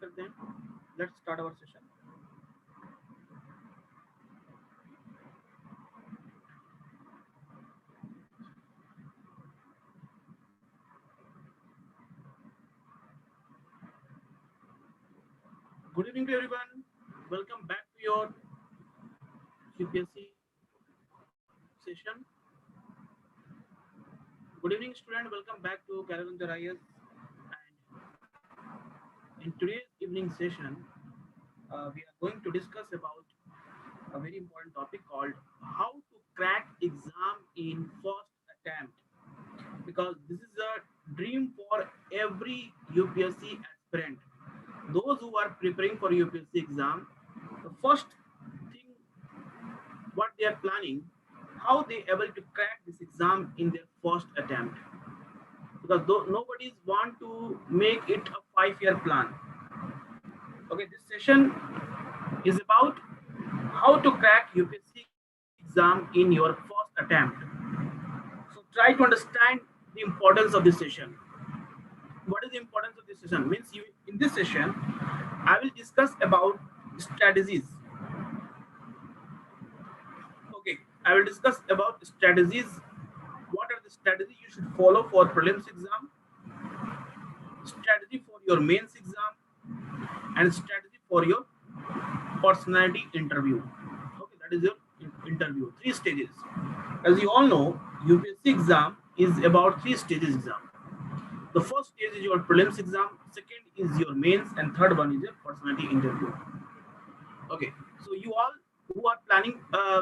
करते हैं. Let's start our session. Good evening to everyone. Welcome back to your UPSC session. Good evening, student. Welcome back to Calendar IS. And in today's evening session, we are going to discuss about a very important topic called how to crack exam in first attempt. Because this is a dream for every UPSC aspirant. Those who are preparing for UPSC exam, the first thing what they are planning, how they able to crack this exam in their first attempt. Because nobody want to make it a 5-year plan. Okay, this session is about how to crack UPSC exam in your first attempt. So try to understand the importance of this session. What is the importance of this session? Means you in this session, I will discuss about strategies. Okay, I will discuss about strategies. What are the strategies you should follow for prelims exam, strategy for your mains exam, and strategy for your personality interview. Okay, that is your interview. 3 stages. As you all know, UPSC exam is about 3 stages exam. The first stage is your prelims exam, second is your mains, and third one is your personality interview. Okay, so you all who are planning,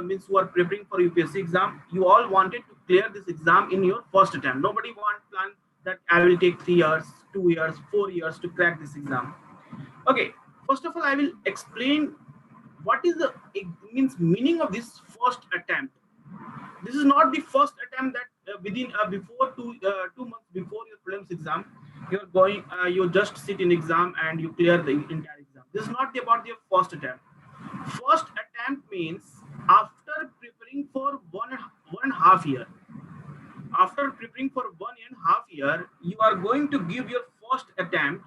means who are preparing for UPSC exam, you all wanted to clear this exam in your first attempt. Nobody plan that I will take 3 years, 2 years, 4 years to crack this exam. Okay, first of all, I will explain what is the meaning of this first attempt. This is not the first attempt that within before 2 months before your prelims exam, you're going, you just sit in exam and you clear the entire exam. This is not about your first attempt. First attempt means after preparing for one and a half year. After preparing for 1.5 years, you are going to give your first attempt.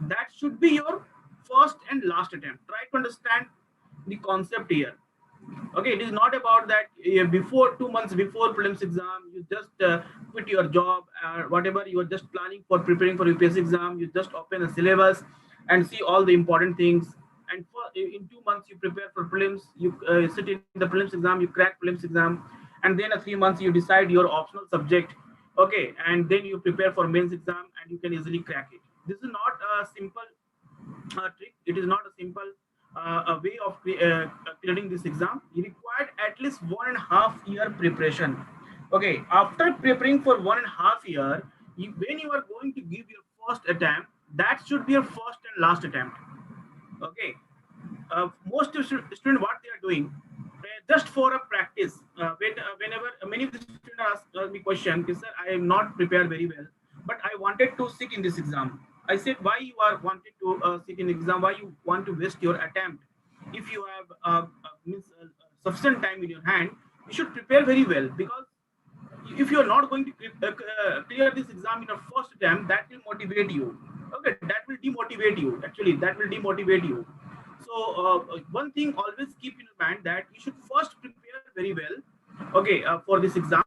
That should be your first and last attempt. Try to understand the concept here. Okay, it is not about that before 2 months before prelims exam, you just quit your job or whatever you are just planning for preparing for UPSC exam. You just open a syllabus and see all the important things. And in 2 months you prepare for prelims. You sit in the prelims exam, you crack prelims exam, and then 3 months you decide your optional subject. Okay, and then you prepare for mains exam, and you can easily crack it. This is not a simple trick. It is not a simple a way of clearing this exam. You required at least 1.5 year preparation. Okay, after preparing for 1.5 year, when you are going to give your first attempt, that should be your first and last attempt. Okay, most students what they are doing, just for a practice. Whenever many of the students ask me question, sir, I am not prepared very well, but I wanted to sit in this exam. I said, why you are wanted to sit in exam? Why you want to waste your attempt? If you have sufficient time in your hand, you should prepare very well, because if you are not going to clear this exam in your first attempt, that will motivate you. Okay, that will demotivate you. Actually, that will demotivate you. So one thing always keep in mind that you should first prepare very well. Okay, for this exam,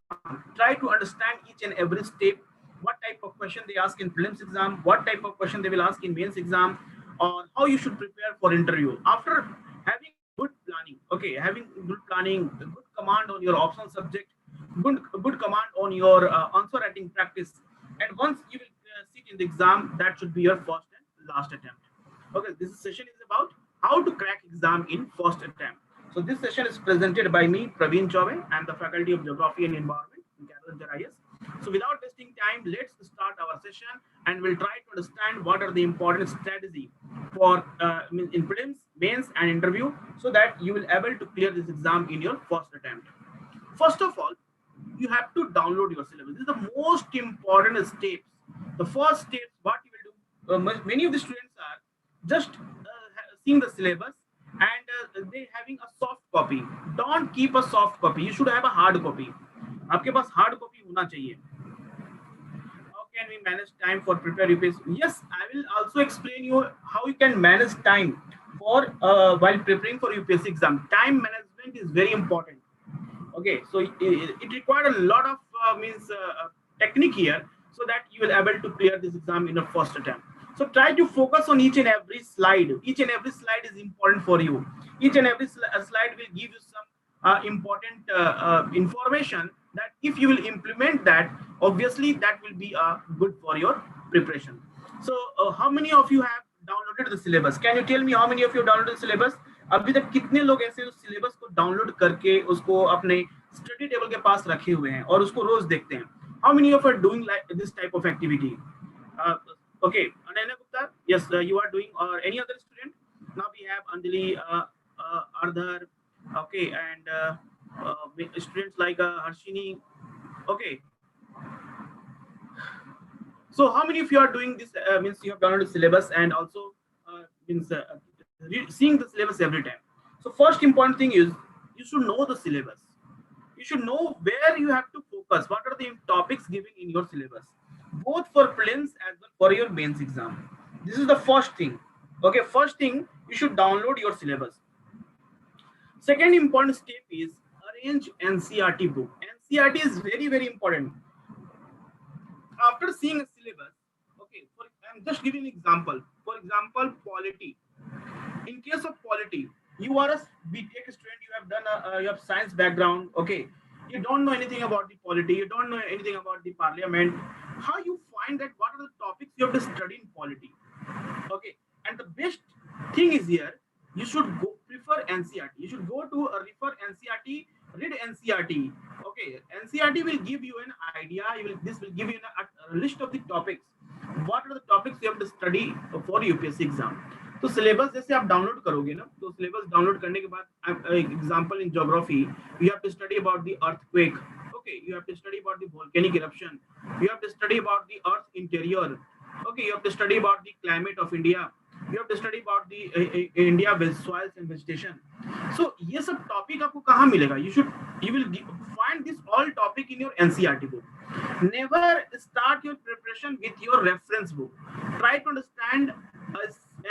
try to understand each and every step. What type of question they ask in prelims exam, what type of question they will ask in mains exam, or how you should prepare for interview. After having good planning, okay, having good planning, good command on your optional subject, good command on your answer writing practice, and once you will sit in the exam, that should be your first and last attempt. Okay, this session is about how to crack exam in first attempt. So this session is presented by me, Praveen Chaube. I am the faculty of Geography and Environment in Calendar IS. So without wasting time, let's start our session, and we'll try to understand what are the important strategy for in prelims, mains, and interview, so that you will able to clear this exam in your first attempt. First of all, you have to download your syllabus. This is the most important steps. The first step, what you will do, many of the students are just seeing the syllabus, and they having a soft copy. Don't keep a soft copy. You should have a hard copy. आपके पास hard copy होना चाहिए. can we manage time for prepare UPSC? Yes, I will also explain you how you can manage time for while preparing for UPSC exam. Time management is very important. Okay, so it required a lot of means technique here, so that you will able to clear this exam in a first attempt. So try to focus on each and every slide. Each and every slide is important for you. Each and every slide will give you some important information that if you will implement that, obviously that will be good for your preparation. So how many of you have downloaded the syllabus? Can you tell me how many of you downloaded the syllabus? अभी तक कितने लोग ऐसे उस syllabus को download करके उसको अपने स्टडी टेबल के पास रखे हुए हैं और उसको रोज देखते हैं? How many of you are doing like this type of activity? Okay, Ananya Gupta, yes, you are doing, or any other student? Now we have Anjali, Ardhar, okay, and students like Harshini. Okay, so how many of you are doing this? Means you have downloaded syllabus and also means seeing the syllabus every time. So first important thing is you should know the syllabus. You should know where you have to focus. What are the topics given in your syllabus, both for prelims as well for your mains exam. This is the first thing. Okay, first thing, you should download your syllabus. Second important step is arrange NCERT book. NCERT is very, very important. After seeing a syllabus, okay, I'm just giving an example. For example, polity. In case of polity, you are a BTech student, you have done you have science background, okay, you don't know anything about the polity, you don't know anything about the parliament. How you find that what are the topics you have to study in polity? Okay, and the best thing is here, you should go prefer NCERT. You should go to refer NCERT, read NCERT. Okay, NCERT will give you an idea. This will give you a list of the topics. What are the topics you have to study for UPSC exam? तो syllabus जैसे आप download करोगे ना, तो syllabus download करने के बाद example in geography, you have to study about the earthquake, okay, you have to study about the volcanic eruption, you have to study about the earth interior, okay, you have to study about the climate of India, you have to study about the India with soils and vegetation. So ये सब topic आपको कहाँ मिलेगा? You will find this all topic in your NCERT book. Never start your preparation with your reference book. Try to understand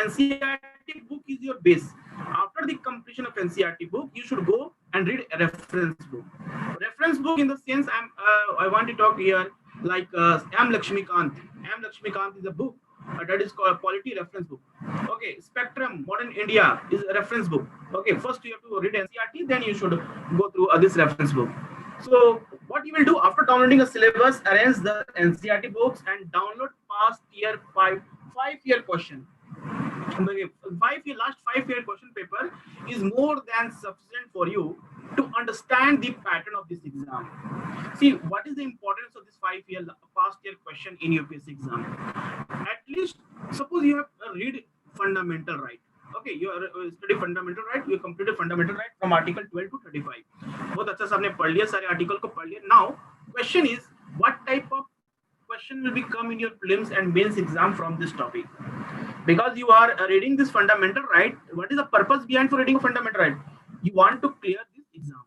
NCERT book is your base. After the completion of NCERT book, you should go and read a reference book. Reference book in the sense I want to talk here like M. Lakshmikant. M. Lakshmikant is a book that is called a polity reference book. Okay, Spectrum, Modern India is a reference book. Okay, first you have to read NCERT, then you should go through this reference book. So what you will do after downloading a syllabus, arrange the NCERT books and download past year 5-year question. Last 5-year question paper is more than sufficient for you to understand the pattern of this exam. See, what is the importance of this 5-year past year question in UPSC exam? At least, suppose you have read fundamental right. Okay, you are study fundamental right, you completed fundamental right from article 12 to 35. बहुत अच्छा से आपने पढ़ लिया, सारे article को पढ़ लिया. Now, question is, what type of question will become in your prelims and mains exam from this topic? Because you are reading this fundamental right, what is the purpose behind for reading a fundamental right? You want to clear this exam.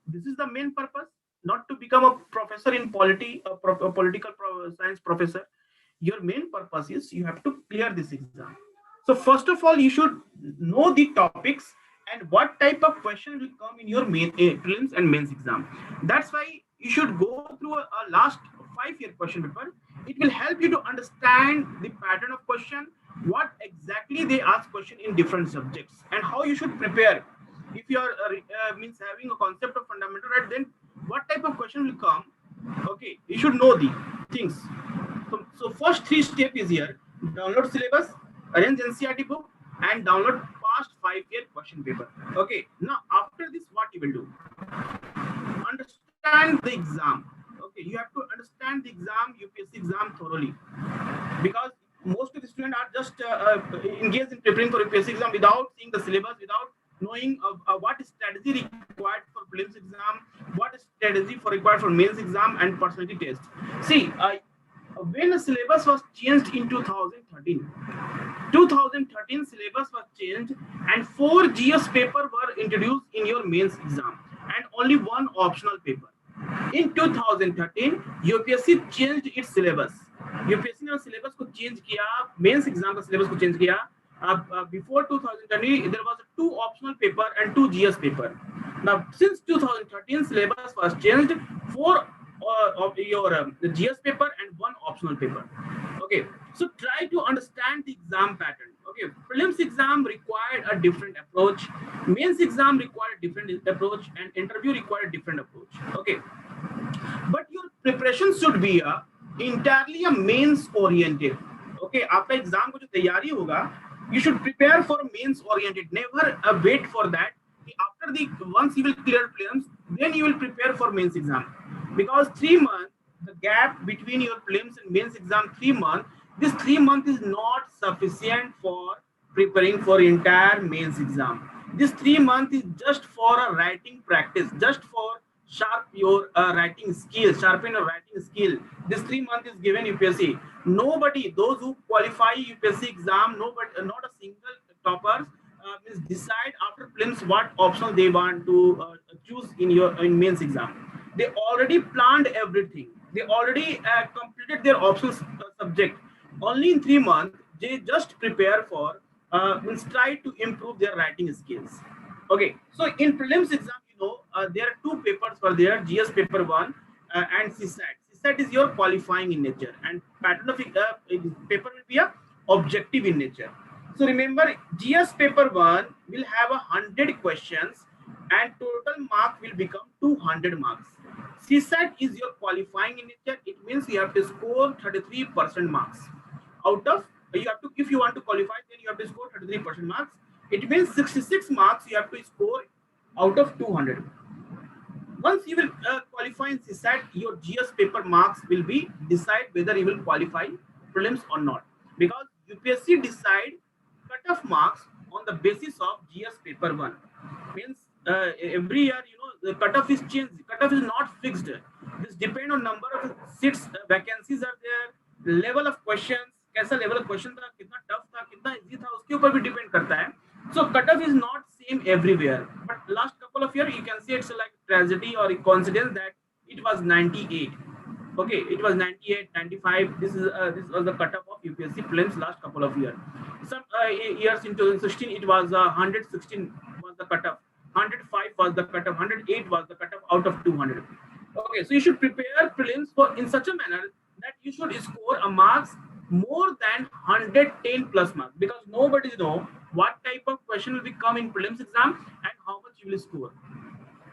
This is the main purpose, not to become a professor in polity, a political science professor. Your main purpose is you have to clear this exam. So first of all, you should know the topics and what type of question will come in your main prelims and mains exam. That's why you should go through a last 5-year question paper. It will help you to understand the pattern of question, what exactly they ask question in different subjects, and how you should prepare. If you are means having a concept of fundamental right, then what type of question will come? Okay, you should know the things. So first 3 steps is here: download syllabus, arrange NCERT book, and download past 5-year question paper. Okay, now after this, what you will do? Understand the exam. Okay, you have to understand the exam, UPSC exam thoroughly, because most of the students are just engaged in preparing for UPSC exam without seeing the syllabus, without knowing what strategy required for prelims exam, what strategy required for mains exam and personality test. See, when the syllabus was changed in 2013 syllabus was changed and 4 GS paper were introduced in your mains exam and only 1 optional paper. In 2013 UPSC changed its syllabus. UPSC ने syllabus को change किया, mains exam का syllabus को change किया. Before 2020 there was 2 optional paper and 2 GS paper. Now since 2013 syllabus was changed, 4 of your GS paper and 1 optional paper. Okay, so try to understand the exam pattern. Okay, prelims exam required a different approach, mains exam required a different approach, and interview required a different approach. Okay, but your preparation should be entirely a mains oriented. Okay, आपका exam को जो तैयारी होगा, you should prepare for mains oriented. Never wait for that. After the once you will clear prelims, then you will prepare for mains exam, because 3 months, the gap between your prelims and mains exam, 3 months, this 3 months is not sufficient for preparing for entire mains exam. This 3 months is just for a writing practice, just for sharp your writing skill, sharpen your writing skill. This 3 months is given UPSC. Nobody, those who qualify UPSC exam, nobody, not a single toppers means decide after prelims what option they want to choose in mains exam. They already planned everything. They already completed their options subject. Only in 3 months they just prepare for means try to improve their writing skills. Okay, so in prelims exam, there are 2 papers for there, GS paper 1 and CSAT. CSAT is your qualifying in nature, and pattern of paper will be a objective in nature. So remember, GS paper 1 will have 100 questions and total mark will become 200 marks. CSAT is your qualifying in nature. It means you have to score 33% marks. Out of, you have to, if you want to qualify, then you have to score 33% marks. It means 66 marks you have to score out of 200. Once you will qualify in CSAT, your GS paper marks will be decide whether you will qualify prelims or not, because UPSC decide cutoff marks on the basis of GS paper 1. Means every year, the cutoff is changed. The cutoff is not fixed. This depend on number of seats, vacancies are there, level of questions, कैसा level of question था, कितना tough था, कितना easy था, उसके ऊपर भी depend करता है. So cutoff is not same everywhere. But last couple of years, you can see it's like tragedy or a coincidence that it was 98. Okay, it was 98, 95. This was the cutoff of UPSC prelims last couple of years. Some years in 2016, it was 116 was the cutoff, 105 was the cutoff, 108 was the cutoff out of 200. Okay, so you should prepare prelims for in such a manner that you should score a marks more than 110 plus marks, because nobody know what type of question will be come in prelims exam and how much you will score.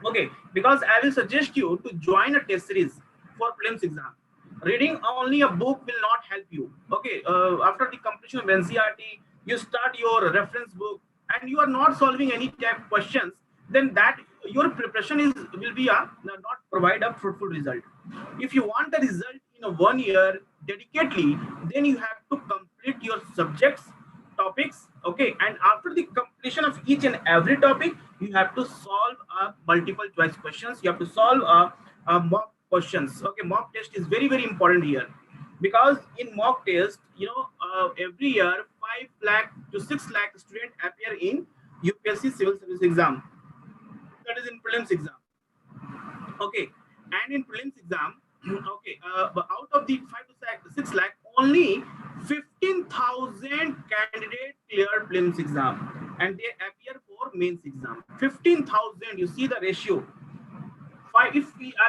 Okay, because I will suggest you to join a test series for prelims exam. Reading only a book will not help you. Okay, after the completion of NCRT, you start your reference book and you are not solving any type questions, then that your preparation is will be not provide a fruitful result. If you want the result in a 1 year dedicatedly, then you have to complete your subjects, topics. Okay, and after the completion of each and every topic, you have to solve multiple choice questions. You have to solve mock questions. Okay, mock test is very, very important here, because in mock test, every year 5 lakh to 6 lakh students appear in UPSC civil service exam. That is in prelims exam. Okay, and in prelims exam, okay, but out of the 5 to 6 lakh, only 15,000 candidates cleared prelims exam, and they appear for mains exam. 15,000. You see the ratio. I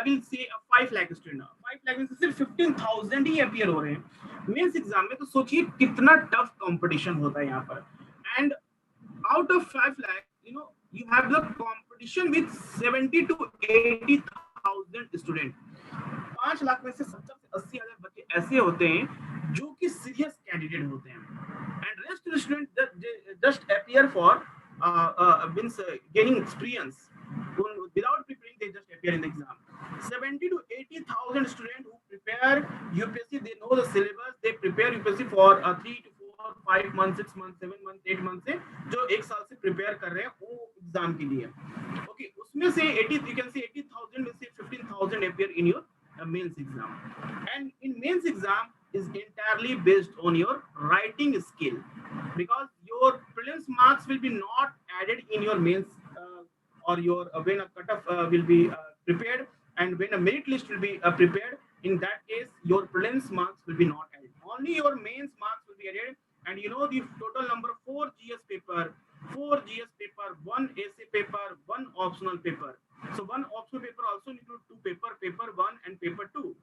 will say a 5 lakh student. 5 lakh means सिर्फ 15,000 ही appear हो रहे हैं mains exam में. तो सोचिए कितना tough competition होता है यहाँ पर. And out of 5 lakh, you have the competition with 70 to 80,000 students. 5 lakh में से 70 से 80,000 बच्चे ऐसे होते हैं जो कि सीरियस कैंडिडेट होते हैं, and rest of the students just appear for means gaining experience. Without preparing, they just appear in the exam. 70 to 80,000 students who prepare UPSC, they know the syllabus, they prepare UPSC for 3 to 4, 5 months, 6 months, 7 months, 8 months से जो एक साल से prepare कर रहे हैं वो exam के लिए. Okay, उसमें से 80, you can say 80,000 में से 15,000 appear in your mains exam, and in mains exam is entirely based on your writing skill, because your prelims marks will be not added in your mains or your when a cutoff will be prepared, and when a merit list will be prepared, in that case your prelims marks will be not added. Only your mains marks will be added. And you know the total number of 4 GS paper, 4 GS paper, 1 essay paper, 1 optional paper. So 1 optional paper also include 2 paper, paper 1 and paper 2.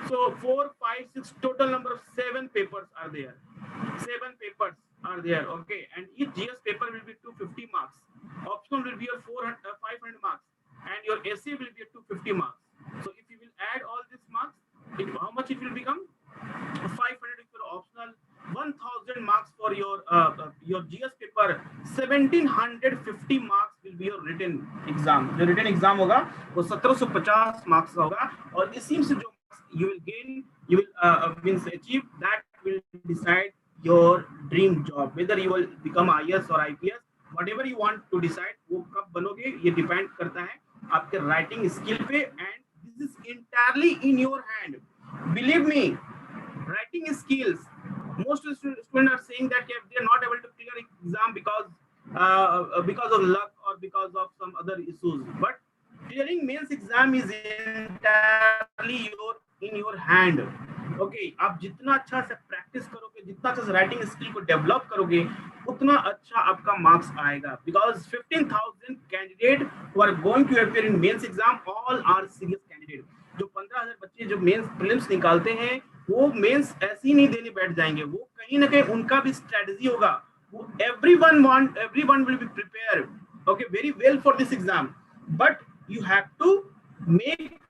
So 4, 5, 6, total number of 7 papers are there. 7 papers are there. Okay, and each GS paper will be 250 marks. Optional will be your 500 marks, and your essay will be 250 marks. So if you will add all these marks, how much it will become? 500 if you're optional, 1000 marks for your GS paper, 1750 marks will be your written exam. जो written exam होगा वो 1750 marks का होगा, और इसी से जो you will gain, you will means achieve, that will decide your dream job, whether you will become IAS or IPS, whatever you want to decide, वो कब बनोगे ये डिपेंड करता है आपके राइटिंग स्किल पे, and this is entirely in your hand. Believe me, writing skills, most students are saying that they are not able to clear exam because of luck or because of some other issues, but clearing mains exam is entirely in your hand. Okay, आप जितना अच्छा से practice करोगे, जितना अच्छा से writing skill को develop करोगे, उतना अच्छा आपका मार्क्स आएगा. Because 15,000 candidate who are going to appear in mains exam, all are serious candidate. जो 15,000 बच्चे जो मेंस प्रीलिम्स निकालते हैं, वो मेंस ऐसे ही नहीं देने बैठ जाएंगे, वो कहीं ना कहीं उनका भी स्ट्रेटजी होगा. वो everyone will be prepared, okay, very well for this exam, but you have to make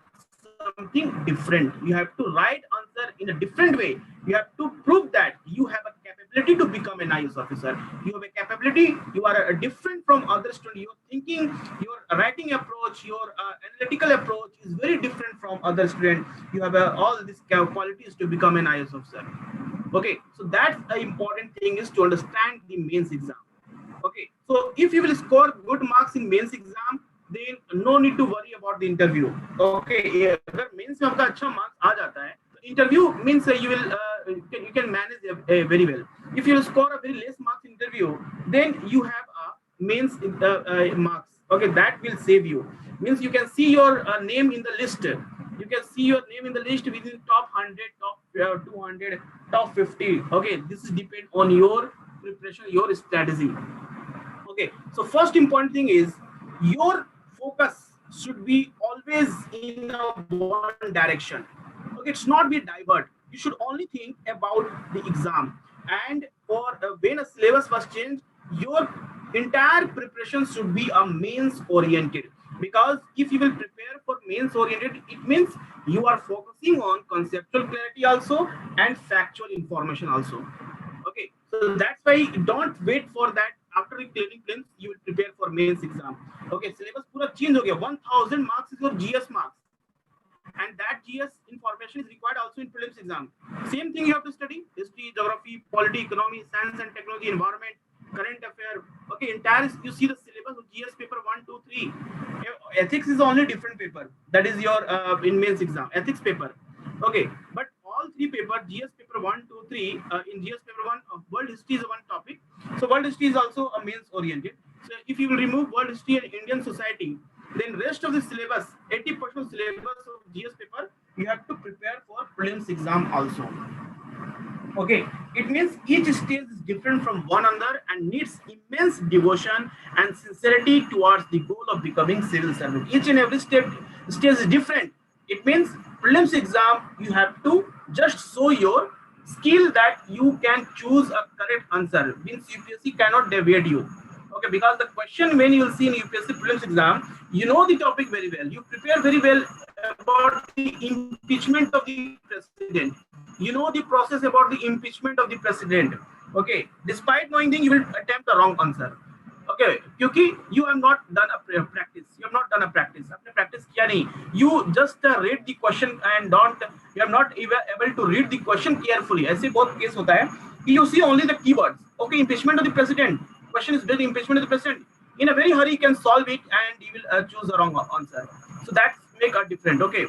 something different. You have to write answer in a different way. You have to prove that you have a capability to become an IAS officer. You have a capability. You are different from other students. Your thinking, your writing approach, your analytical approach is very different from other students. You have all these qualities to become an IAS officer. Okay, so that's the important thing, is to understand the mains exam. Okay, so if you will score good marks in mains exam, then no need to worry about the interview. Okay, अगर mains में आपका अच्छा marks आ जाता है, तो interview means you can manage very well. If you score a very less marks interview, then you have a mains marks. Okay, that will save you. Means you can see your name in the list. You can see your name in the list within top 100, top 200, top 50. Okay, this is depend on your preparation, your strategy. Okay, so first important thing is your focus should be always in one direction. Okay, it's not be divert. You should only think about the exam. And for when a syllabus was changed, your entire preparation should be a mains oriented. Because if you will prepare for mains oriented, it means you are focusing on conceptual clarity also and factual information also. Okay, so that's why don't wait for that. After clearing prelims, you will prepare for mains exam. Okay, syllabus पूरा change हो गया. 1000 marks is your GS marks, and that GS information is required also in prelims exam. Same thing you have to study: history, geography, polity, economy, science and technology, environment, current affair. Okay, entire you see the syllabus of GS paper 1, 2, 3. Ethics is only different paper. That is your in mains exam ethics paper. Okay, but all three paper, GS paper 1, 2, 3, in GS paper 1, world history is one topic. So world history is also a mains oriented. So if you will remove world history and Indian society, then rest of the syllabus, 80% of syllabus of GS paper, you have to prepare for prelims exam also. Okay, it means each stage is different from one another and needs immense devotion and sincerity towards the goal of becoming civil servant. Each and every stage is different. It means prelims exam, you have to just show your skill that you can choose a correct answer. Means UPSC cannot deviate you. Okay, because the question when you will see in UPSC prelims exam, you know the topic very well. You prepare very well about the impeachment of the president. You know the process about the impeachment of the president. Okay, despite knowing things, you will attempt the wrong answer. Okay, क्योंकि you have not done a practice. You have not done a practice. आपने practice किया नहीं. You just read the question and you are not able to read the question carefully. ऐसे बहुत case होता है कि you see only the keywords. Okay, impeachment of the president. Question is the impeachment of the president. In a very hurry, you can solve it and you will choose the wrong answer. So that make a difference. Okay.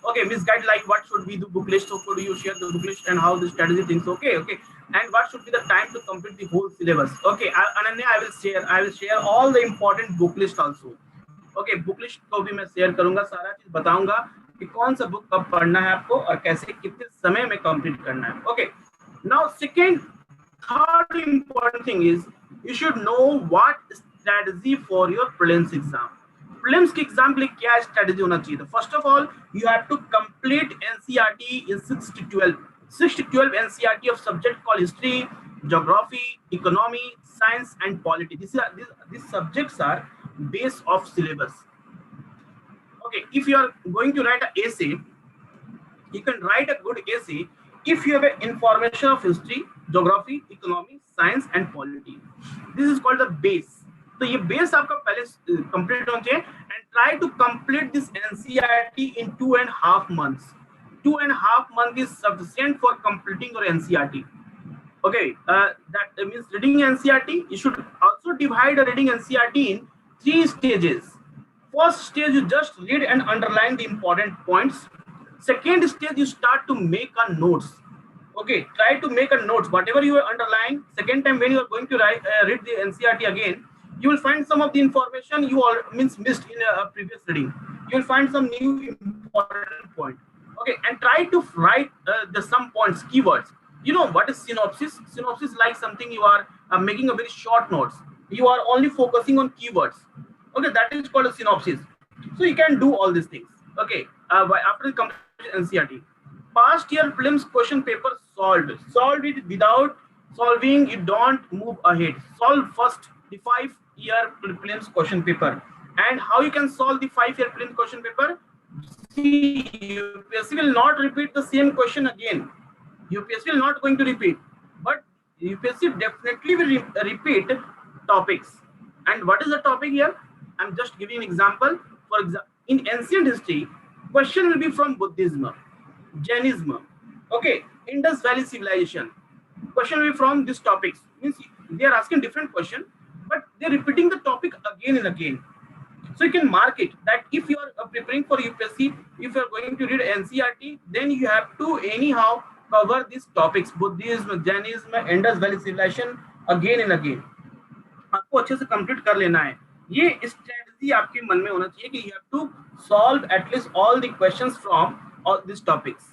Okay, misguide like what should be the book list? So could you share the book list and how the strategy things? Okay, okay. And what should be the time to complete the whole syllabus? Okay, Ananya, I will share all the important book list also. Okay, book list को भी मैं share करूंगा, सारा चीज बताऊंगा कि कौन सा बुक कब पढ़ना है आपको और कैसे कितने समय में कंप्लीट करना है. Okay, now second third important thing is you should know what strategy for your prelims exam. Prelims के एग्जाम के लिए क्या स्ट्रेटेजी होना चाहिए? तो first of all you have to complete NCERT in 6 to 12 NCERT of subject called history, geography, economy, science and polity. These subjects are base of syllabus. Okay, if you are going to write an essay, you can write a good essay if you have an information of history, geography, economy, science and polity. This is called the base. तो ये base आपका पहले complete होना चाहिए and try to complete this NCERT in 2.5 months. 2.5 months is sufficient for completing your NCERT. Okay, that means reading NCERT. You should also divide reading NCERT in 3 stages. First stage, you just read and underline the important points. Second stage, you start to make a notes. Okay, try to make a notes. Whatever you underline, second time when you are going to read the NCERT again, you will find some of the information you all missed in a previous reading. You will find some new important point. Okay, and try to write the some points, keywords. You know what is synopsis? Synopsis is like something you are making a very short notes. You are only focusing on keywords. Okay, that is called a synopsis. So you can do all these things. Okay, after the completion NCERT. Past year prelims question paper solved. Solve it. Without solving, you don't move ahead. Solve first the 5-year prelims question paper. And how you can solve the 5-year prelims question paper? See, UPSC will not repeat the same question again. UPSC will not going to repeat, but UPSC definitely will repeat topics. And what is the topic here? I'm just giving an example. For example, in ancient history, question will be from Buddhism, Jainism, okay, Indus Valley civilization. Question will be from these topics. Means they are asking different question, but they're repeating the topic again and again. So you can mark it that if you are preparing for UPSC, if you are going to read NCERT, then you have to anyhow cover these topics, Buddhism, Jainism, Indus Valley civilization again and again. आपको अच्छे से complete कर लेना है. ये strategy आपके मन में होना चाहिए कि you have to solve at least all the questions from all these topics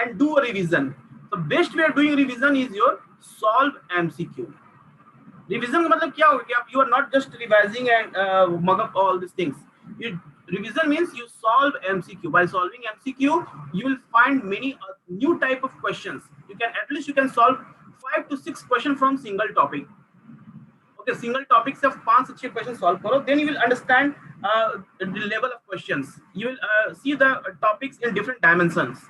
and do a revision. The best way of doing revision is your solve MCQ. Revision का मतलब क्या हो गया? You are not just revising and mug up all these things. Revision means you solve MCQ. By solving MCQ, you will find many new type of questions. You can solve 5 to 6 questions from single topic. Okay, single topic से 5 से 6 questions solve करो, then you will understand the level of questions. You will see the topics in different dimensions.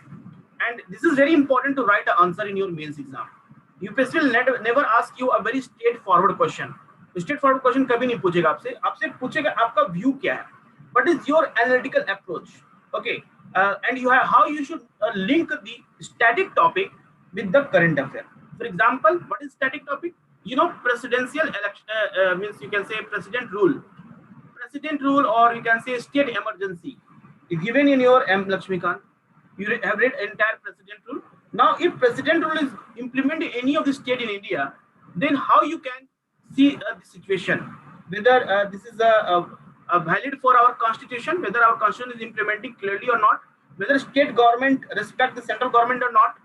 And this is very important to write an answer in your mains exam. UPSC will never ask you a very straightforward question. Straightforward question कभी नहीं पूछेगा आपसे. आपसे पूछेगा आपका view क्या है. What is your analytical approach? Okay, and you have how you should link the static topic with the current affair. For example, what is static topic? You know, presidential election means you can say president rule, or you can say state emergency. Given in your M. Lakshmikant, you have read entire president rule. Now, if president rule is implemented in any of the state in India, then how you can see the situation, whether this is valid for our constitution, whether our constitution is implementing clearly or not, whether state government respect the central government or not.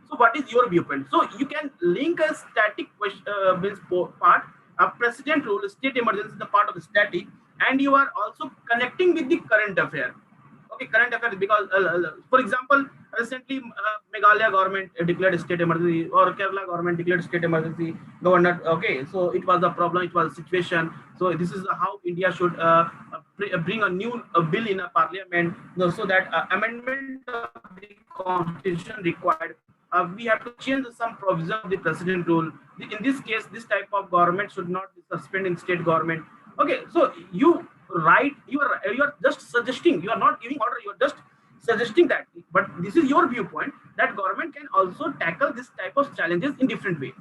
So what is your viewpoint? So you can link a static part, a president rule, state emergency is the part of the static, and you are also connecting with the current affair. Okay, current affairs, because for example, recently Meghalaya government declared state emergency, or Kerala government declared state emergency. Governor, okay, so it was a problem, it was a situation. So this is how India should bring a new bill in a parliament, so that amendment of the constitution required. We have to change some provision of the president rule. In this case, this type of government should not be suspended in state government. Okay, so you write, you are just suggesting, you are not giving order, you are just suggesting that, but this is your viewpoint that government can also tackle this type of challenges in different way.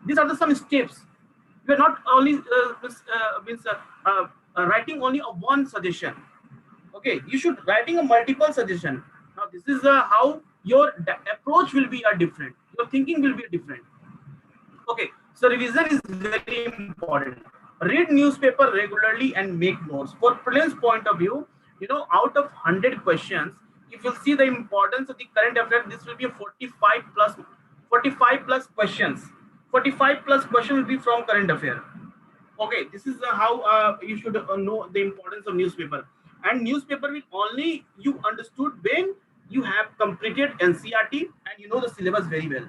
These are some steps. You are not only writing only a one suggestion. Okay, you should writing a multiple suggestion. Now this is how your approach will be different, your thinking will be different. Okay, so revision is very important. read newspaper regularly and make notes. For prelims point of view, out of 100 questions, if you see the importance of the current affair, this will be a 45 plus questions. 45 plus question will be from current affair. Okay, this is how you should know the importance of newspaper. And newspaper will only you understood when you have completed NCERT and you know the syllabus very well.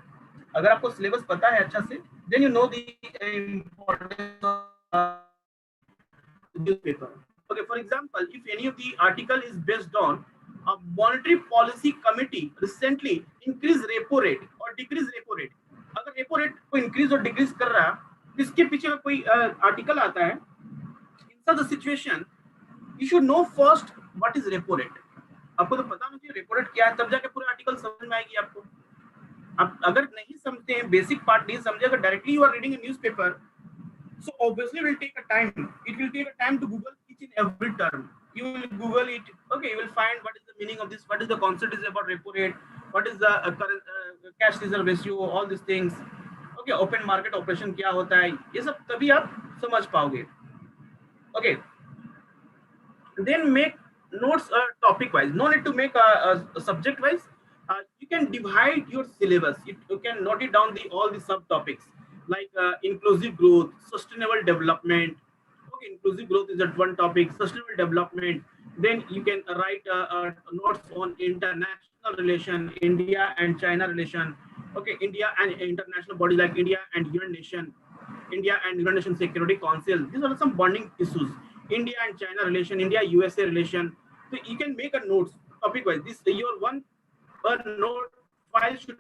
अगर आपको syllabus पता है अच्छा से, then you know the importance of newspaper. Okay, for example, if any of the article is based on a monetary policy committee recently increase repo rate or decrease repo rate, अगर repo rate को increase और decrease कर रहा है, इसके पीछे का कोई आर्टिकल आता है, in such a situation you should know first what is repo rate. आपको तो पता नहीं repo rate क्या है, तब जाके पूरा आर्टिकल समझ में आएगी आपको. अब अगर नहीं समझते हैं, बेसिक पार्ट नहीं समझे, अगर directly you are reading a newspaper, so obviously it will take a time. It will take a time to Google each and every term. You will Google it. Okay, you will find what is the meaning of this, what is the concept is about repo rate, what is the current cash reserve ratio, all these things. Okay, open market operation क्या होता है, ये सब तभी आप समझ पाओगे. Okay, then make notes topic wise. No need to make a subject wise. You can divide your syllabus. You can note it down all the subtopics like inclusive growth, sustainable development. Okay, inclusive growth is that one topic. Sustainable development. Then you can write notes on international relation, India and China relation. Okay, India and international body like India and United Nation, India and United Nations Security Council. These are some bonding issues. India and China relation, India USA relation. So you can make a notes topic wise. This your one note file should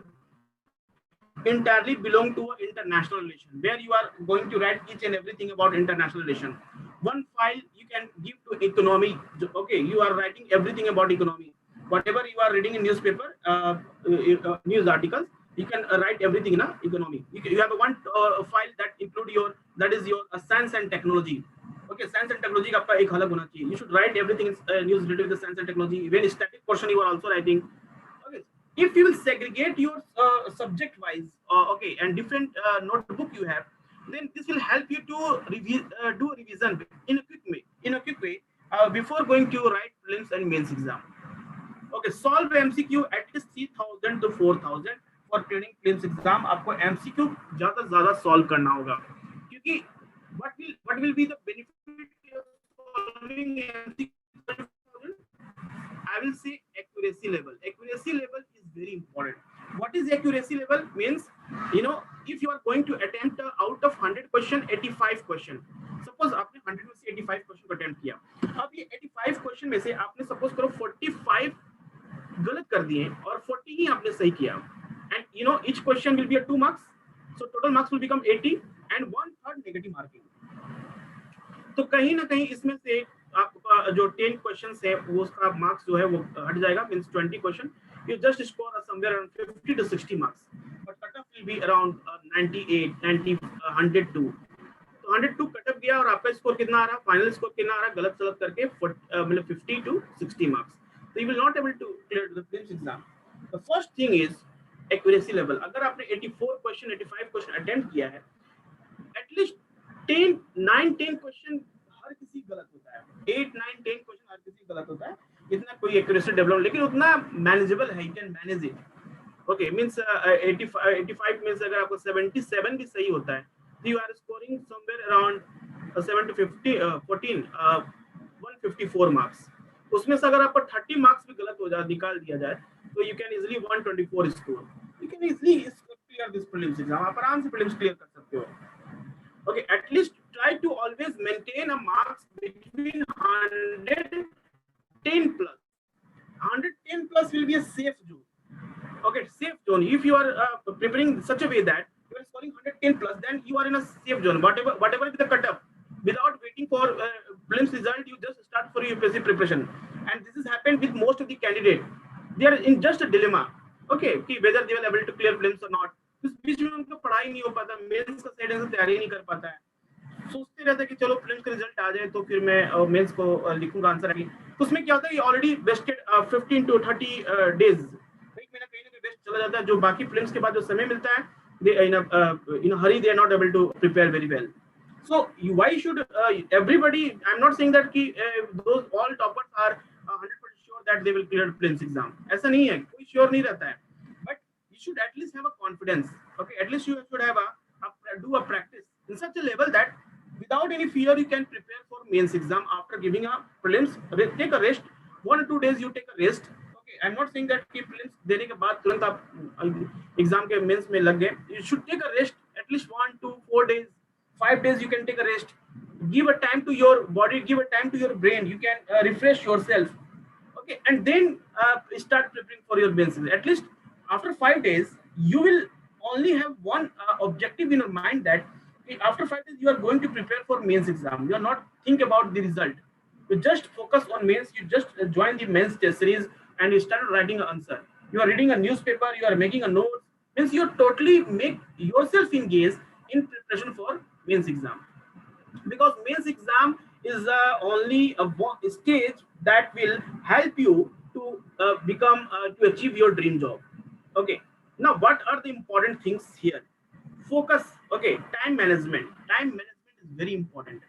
entirely belong to an international relation, where you are going to write each and everything about international relation. One file you can give to economy. Okay, you are writing everything about economy. Whatever you are reading in newspaper, news articles, you can write everything in economy. You have one file that include that is your science and technology. Okay, science and technology का आपका एक अलग होना चाहिए. You should write everything in news related with the science and technology. Even static portion you are also writing. Okay, if you will segregate your subject wise, okay, and different notebook you have, then this will help you to do revision in a quick way before going to write prelims and mains exam. Okay, solve MCQ at least 3000 to 4000 for training prelims exam. आपको MCQ ज़्यादा solve करना होगा, क्योंकि what will be the benefit of solving MCQ? I will say accuracy level. Accuracy level is very important. What is accuracy level? Means, if you are going to attempt out of 100 question, 85 question. Suppose आपने 100 में से 85 question को attempt किया. अब ये 85 question में से आपने suppose करो 45 गलत कर दिए और 40 ही आपने सही किया. And each question will be a 2 marks. So total marks will become 80 and 1/3 negative marking. तो कहीं ना कहीं इसमें से आपका जो 10 क्वेश्चंस है वो उसका मार्क्स जो है वो हट जाएगा. Means 20 question you just score somewhere around 50 to 60 marks, but cutoff will be around 98, 90, 102. तो 102 कटअप गया और आपका स्कोर कितना आ रहा, फाइनल स्कोर कितना आ रहा, गलत सलत करके मतलब 50 to 60 marks. So you will not able to clear the prelims exam. The first thing is accuracy level. अगर आपने 84 क्वेश्चन 85 क्वेश्चन अटेम्प्ट किया है, एटलीस्ट 9-10 क्वेश्चन हर किसी गलत होता है. 8-9-10 क्वेश्चन हर किसी गलत होता है. इतना कोई एक्यूरेसी डेवलप, लेकिन उतना मैनेजेबल है. You can manage it. Okay, means 85 में से अगर आपको 77 भी सही होता है, तो you are scoring somewhere around 7 to 50 14 154 marks. उसमें से अगर आपको 30 मार्क्स भी गलत हो जाए, निकाल दिया जाए, तो you can easily 124 score. You can easily clear this prelims exam. आप आराम से प्रीलिम्स क्लियर कर सकते हो. Okay, at least try to always maintain a marks between 110 plus. 110 plus will be a safe zone. Okay, safe zone. If you are preparing such a way that you are scoring 110 plus, then you are in a safe zone. Whatever is the cutoff, without waiting for prelims result, you just start for UPSC preparation. And this has happened with most of the candidates. They are in just a dilemma. Okay, whether they will able to clear prelims or not. इस बीच में उनको पढ़ाई नहीं हो पाता, mains का side से तैयारी नहीं कर पाता है. सोचते रहते कि चलो प्रीलिम्स का रिजल्ट आ जाए तो फिर मैं मेंस को लिखूंगा आंसर आगे. तो उसमें क्या होता है, ये ऑलरेडी वेस्टेड 15 to 30 डेज, एक महीना कहीं ना कहीं वेस्ट चला जाता है. जो बाकी प्रीलिम्स के बाद जो समय मिलता है, in hurry they are not able to prepare very well. So why should everybody? I'm not saying that those all toppers are 100% sure that they will clear prelims exam. ऐसा नहीं है, कोई sure नहीं रहता है. But you should at least have a confidence. Okay, at least you should have do a practice in such a level that without any fear you can prepare for mains exam after giving a prelims. Take a rest. 1 or 2 days you take a rest. Okay, I'm not saying that कि prelims देने के बाद तुरंत आप exam के mains में लग गए. You should take a rest at least 1 to 4 days. 5 days you can take a rest, give a time to your body, give a time to your brain, you can refresh yourself. Okay, and then start preparing for your mains. At least after 5 days you will only have one objective in your mind, that after 5 days you are going to prepare for mains exam. You are not think about the result, you just focus on mains. You just join the mains test series and you start writing an answer. You are reading a newspaper, you are making a note, means you totally make yourself engaged in preparation for mains exam. Because mains exam is only a stage that will help you to become to achieve your dream job. Okay, now what are the important things here? Focus. Okay, time management is very important.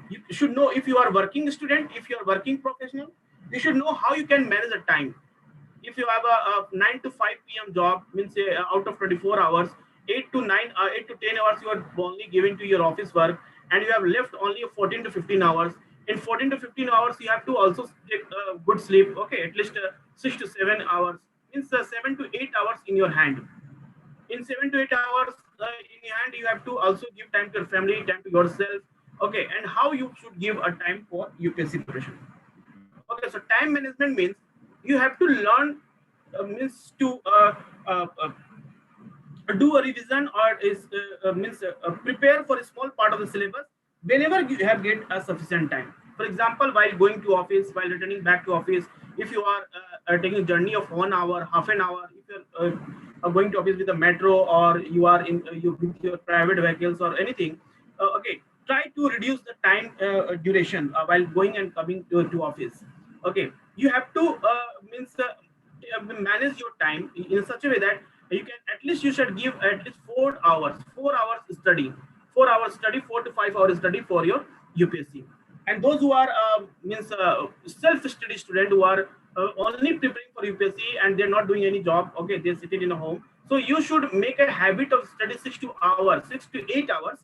You should know, if you are working student, if you are working professional, you should know how you can manage the time. If you have a 9 to 5 p.m. job, means out of 24 hours, 8 to 10 hours you are only giving to your office work, and you have left only 14 to 15 hours. In 14 to 15 hours you have to also take good sleep. Okay, at least 6 to 7 hours, means 7 to 8 hours in your hand. In 7 to 8 hours in your hand, you have to also give time to your family, time to yourself. Okay, and how you should give a time for UPSC preparation. Okay, so time management means you have to learn, means to do a revision, or is means prepare for a small part of the syllabus whenever you have get a sufficient time. For example, while going to office, while returning back to office, if you are taking a journey of 1 hour, half an hour, if you're going to office with a metro, or you are in you with your private vehicles or anything, okay, try to reduce the time duration while going and coming to office. Okay, you have to means manage your time in such a way that you can, at least you should give at least 4 hours, 4 hours study, 4 hours study, 4 to 5 hours study for your UPSC. And those who are means self-study student, who are only preparing for UPSC and they're not doing any job, okay, they're sitting in a home. So you should make a habit of study 6 to 8 hours.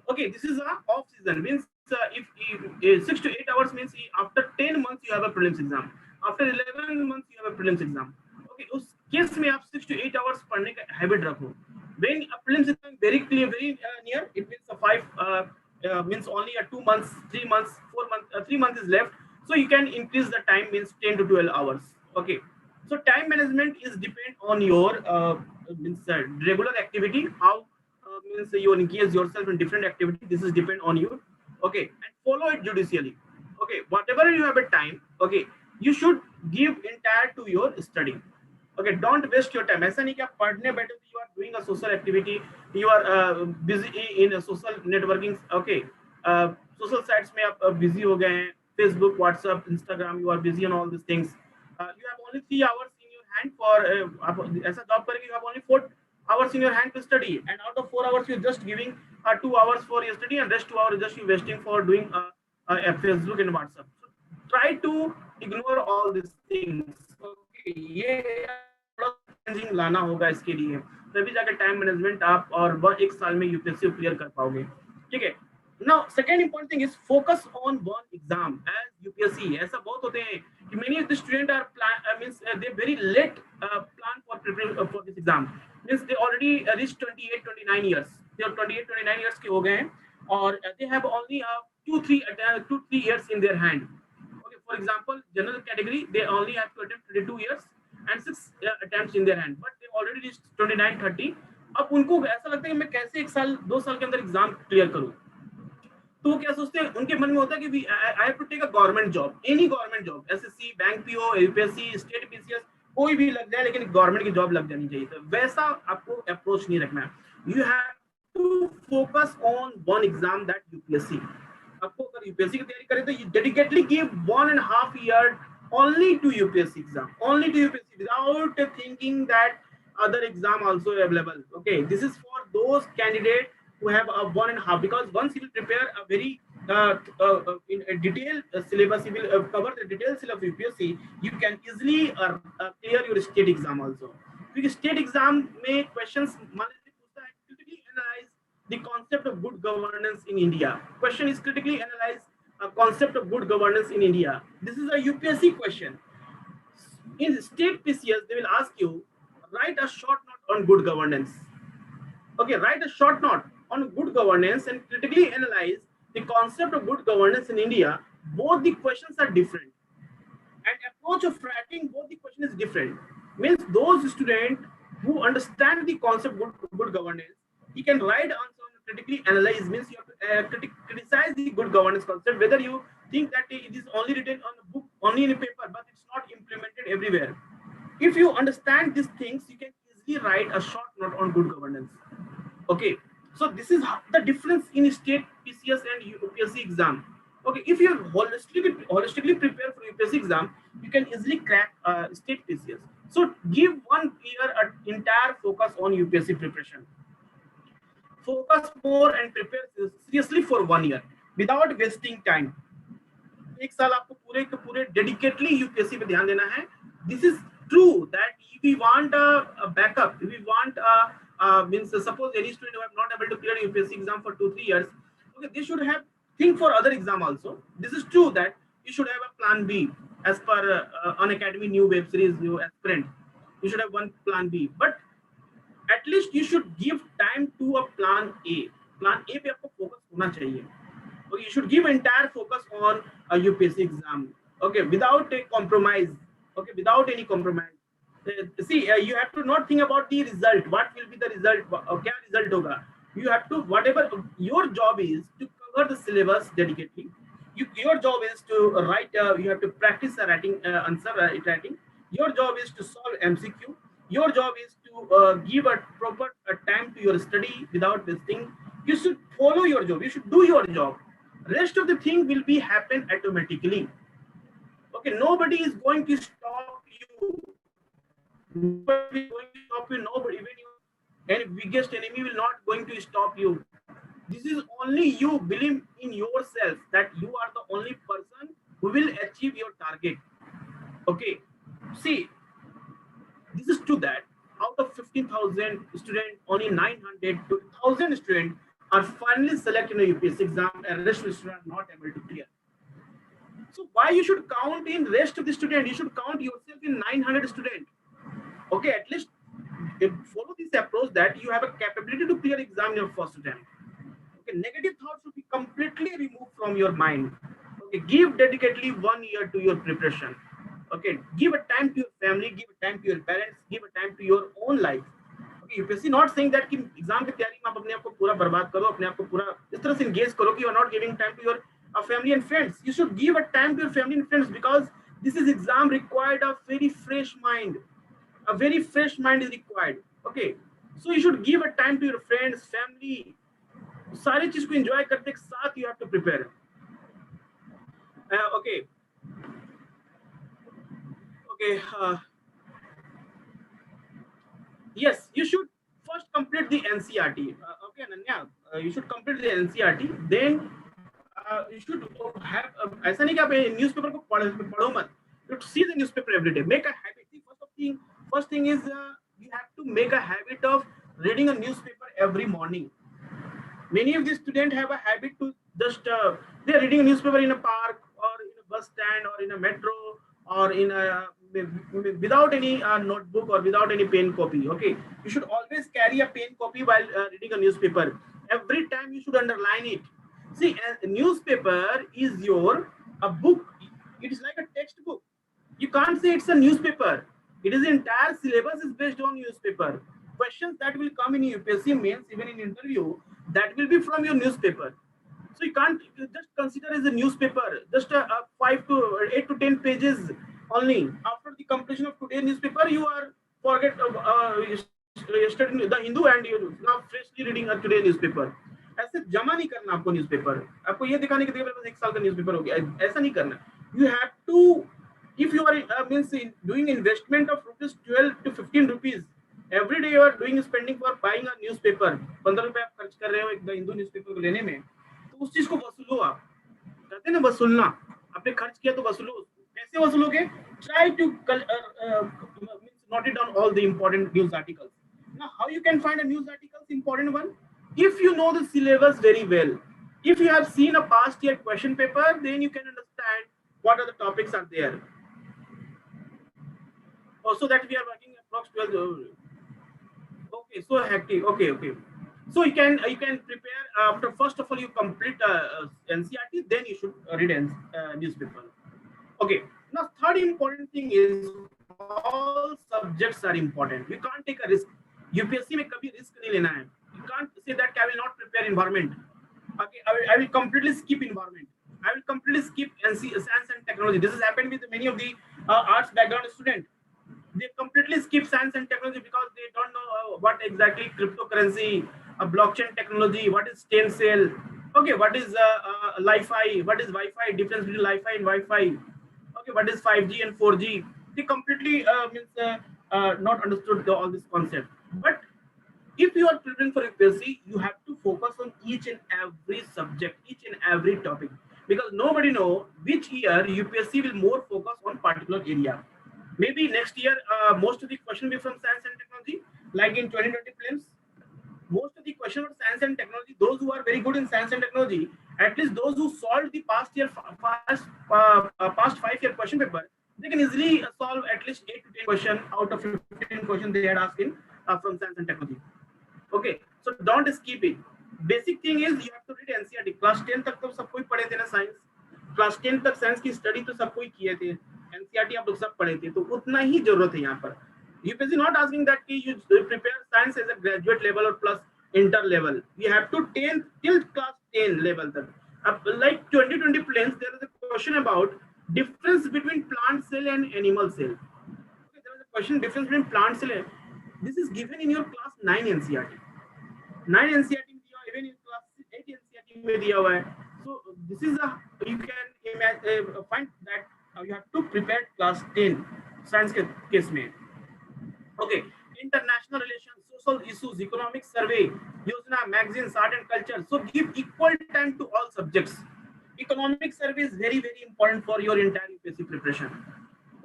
Okay, this is a off season, means if 6 to 8 hours means after 10 months you have a prelims exam, after 11 months you have a prelims exam. Okay, उस case में आप 6 to 8 hours पढ़ने का habit रखो. When a prelims exam very clear, very near, it means a 5 means only a 2 months, 3 months, 4 months, 3 months is left. So you can increase the time, means 10 to 12 hours. Okay, so time management is depend on your means regular activity, how means you engage yourself in different activity. This is depend on you. Okay, and follow it judicially. Okay, whatever you have a time, okay, you should give entire to your study. Okay, don't waste your time. ऐसा नहीं कि आप पढ़ने बैठे तो you are doing a social activity, you are busy in a social networking. Okay, social sites में आप busy हो गए हैं, Facebook, WhatsApp, Instagram, you are busy on all these things. You have only 3 hours in your hand for आप ऐसा job करेंगे, you have only 4 hours in your hand to study, and out of 4 hours you're just giving 2 hours for your study, and rest 2 hours just you wasting for doing Facebook and WhatsApp. So try to ignore all these things. Okay, ये changing लाना होगा इसके लिए, तभी जाकर time management आप और वह एक साल में यूपीएससी क्लियर कर पाओगे. ठीक है. Now, second important thing is focus on one exam as UPSC. ऐसा बहुत होते हैं कि many of the students are means they very late plan for preparing for this exam. Means they already reached 28, 29 years. They are 28, 29 years के हो गए हैं, और they have only 2-3 years in their hand. Okay, for example, general category they only have to attempt 22 years and 6 attempts in their hand, but they already reached 29, 30. अब उनको ऐसा लगता है कि मैं कैसे 1 साल 2 साल के अंदर एग्जाम क्लियर करूं. तो वो क्या सोचते हैं, उनके मन में होता है कि I have to take a government job, any government job, SSC, bank PO, UPSC, state PCS, कोई भी लग जाए लेकिन गवर्नमेंट की जॉब लग जानी चाहिए. तो वैसा आपको अप्रोच नहीं रखना है. You have to focus on one exam that UPSC. आपको अगर यूपीएससी की तैयारी करें तो you dedicatedly give 1.5 year only to UPSC exam, only to UPSC, without thinking that other exam also available. Okay, this is for those candidates who have a 1.5, because once he will prepare a very in a detailed syllabus, he will cover the detailed syllabus of UPSC. You can easily clear your state exam also. Because state exam में questions मान लीजिए पूछता है, critically analyze the concept of good governance in India. Question is critically analyze a concept of good governance in India. This is a UPSC question. In state PCS, they will ask you write a short note on good governance. Okay, write a short note on good governance and critically analyze the concept of good governance in India. Both the questions are different, and approach of writing both the question is different. Means those student who understand the concept good governance, he can write answer on critically analyze. Means you have to criticize the good governance concept, whether you think that it is only written on a book, only in a paper, but it's not implemented everywhere. If you understand these things, you can easily write a short note on good governance. Okay, so this is the difference in state PCS and UPSC exam. Okay, if you holistically prepare for UPSC exam, you can easily crack state PCS. So give 1 year an entire focus on UPSC preparation. Focus more and prepare seriously for 1 year without wasting time. एक साल आपको पूरे के पूरे dedicatedly UPSC पे ध्यान देना है. This is true that if we want a backup, if we want means suppose any student who have not able to clear UPSC exam for 2-3 years, okay, they should have think for other exam also. This is true that you should have a plan B as per Unacademy new web series, new aspirant. You should have one plan B, but at least you should give time to a plan A. Plan A पे आपको focus होना चाहिए. Okay, you should give entire focus on a UPSC exam. Okay, without a compromise. Okay, without any compromise. See, you have to not think about the result. What will be the result? क्या result होगा? You have to, whatever your job is, to cover the syllabus dedicatedly. Your job is to write. You have to practice writing answer writing. Your job is to solve MCQ. Your job is to give a proper time to your study without wasting. You should follow your job. You should do your job. Rest of the thing will be happen automatically. Okay, nobody is going to stop you. Nobody is going to stop you. Nobody, even your biggest enemy will not going to stop you. This is only you believe in yourself that you are the only person who will achieve your target. Okay, see, this is true that out of 15,000 students, only 900 to 1,000 students are finally selected in a UPSC exam, and rest of the students are not able to clear. So why you should count in rest of the student? You should count yourself in 900 students. Okay, at least follow this approach that you have a capability to clear exam in your first attempt. Okay, negative thoughts should be completely removed from your mind. Okay, give dedicatedly 1 year to your preparation. Okay, give a time to your family, give a time to your parents, give a time to your own life. Okay, UPSC not saying that कि exam की तैयारी में आप अपने आप को पूरा बर्बाद करो, अपने आप को पूरा इस तरह से engage करो कि you are not giving time to your family and friends. You should give a time to your family and friends, because this is exam required a very fresh mind. A very fresh mind is required. Okay, so you should give a time to your friends, family. सारी चीज को enjoy करते के साथ you have to prepare. Okay. Okay. Yes, you should first complete the NCRT. Okay, Ananya, you should complete the NCRT. Then you should have. ऐसा नहीं कि आप newspaper को पढ़ो मत. You should see the newspaper every day. Make a habit. See, first thing is you have to make a habit of reading a newspaper every morning. Many of the students have a habit to just they are reading a newspaper in a park or in a bus stand or in a metro or in a without any notebook or without any pen copy. Okay, you should always carry a pen copy while reading a newspaper. Every time you should underline it. See, a newspaper is a book. It is like a textbook. You can't say it's a newspaper. It is entire syllabus is based on newspaper. Questions that will come in UPSC mains, even in interview, that will be from your newspaper. So you can't just consider as a newspaper, just 5 to 8 to 10 pages only. After the completion of today's newspaper, you are forget yesterday the Hindu and you now freshly reading today's newspaper. ऐसे जमा नहीं करना आपको newspaper. आपको ये दिखाने के लिए मेरे पास 1 साल का न्यूज़पेपर हो गया. ऐसा नहीं करना. You have to, if you are means doing investment of rupees 12 to 15 rupees, Every day you are doing spending for buying a newspaper, 15 रुपए आप खर्च कर रहे हो एक द हिंदू न्यूज़पेपर को लेने में, तो उस चीज को वसूलो आप। कहते हैं ना वसूलना, आपने खर्च किया तो वसूलो उसको। कैसे वसूलोगे? Try to note it down all the important news articles. Now how you can find a news articles important one? If you know the syllabus very well, if you have seen a past year question paper, then you can understand what are the topics are there. Also that we are working approx 12. Okay, so hectic. Okay, okay. So you can prepare after first of all you complete NCRT, then you should read newspaper. Okay. Now third important thing is all subjects are important. We can't take a risk. UPSC में कभी risk नहीं लेना है. You can't say that I will not prepare environment. Okay, I will completely skip environment. I will completely skip science and technology. This has happened with many of the arts background students. They completely skip science and technology because they don't know what exactly cryptocurrency, blockchain technology, what is stem cell, okay, what is Li-Fi, what is Wi-Fi, difference between Li-Fi and Wi-Fi, okay, what is 5G and 4G. They completely not understood all this concept. But if you are preparing for UPSC, you have to focus on each and every subject, each and every topic, because nobody know which year UPSC will more focus on particular area. Maybe next year, most of the question will be from science and technology, like in 2020 prelims. Most of the question of science and technology, those who are very good in science and technology, at least those who solved the past 5 year question paper, they can easily solve at least 8 to 10 question out of 15 questions they had asked in from science and technology. Okay, so don't skip it. Basic thing is you have to read NCERT. Class 10 तक तो सब कोई पढ़े थे ना science, class 10 तक science की study तो सब कोई किए थे, एनसीईआरटी आप लोग सब पढ़े थे, तो उतना ही जरूरत है यहाँ पर। यूपीएससी नॉट आस्किंग दैट कि you prepare science as a graduate level or plus inter level. You have to 10 till class 10 level तक. अब like 2020 plans, there is a question about difference between plant cell and animal cell. Okay, there is a question difference between plant cell. This is given in your class 9 NCERT. 9 NCERT में दिया, even in class 8 NCERT में दिया हुआ है. So this is a, you can imagine, find that you have to prepare class 10 science के case में. Okay, international relations, social issues, economic survey, yojana, magazines, art and culture. So give equal time to all subjects. Economic survey is very important for your entire UPSC preparation.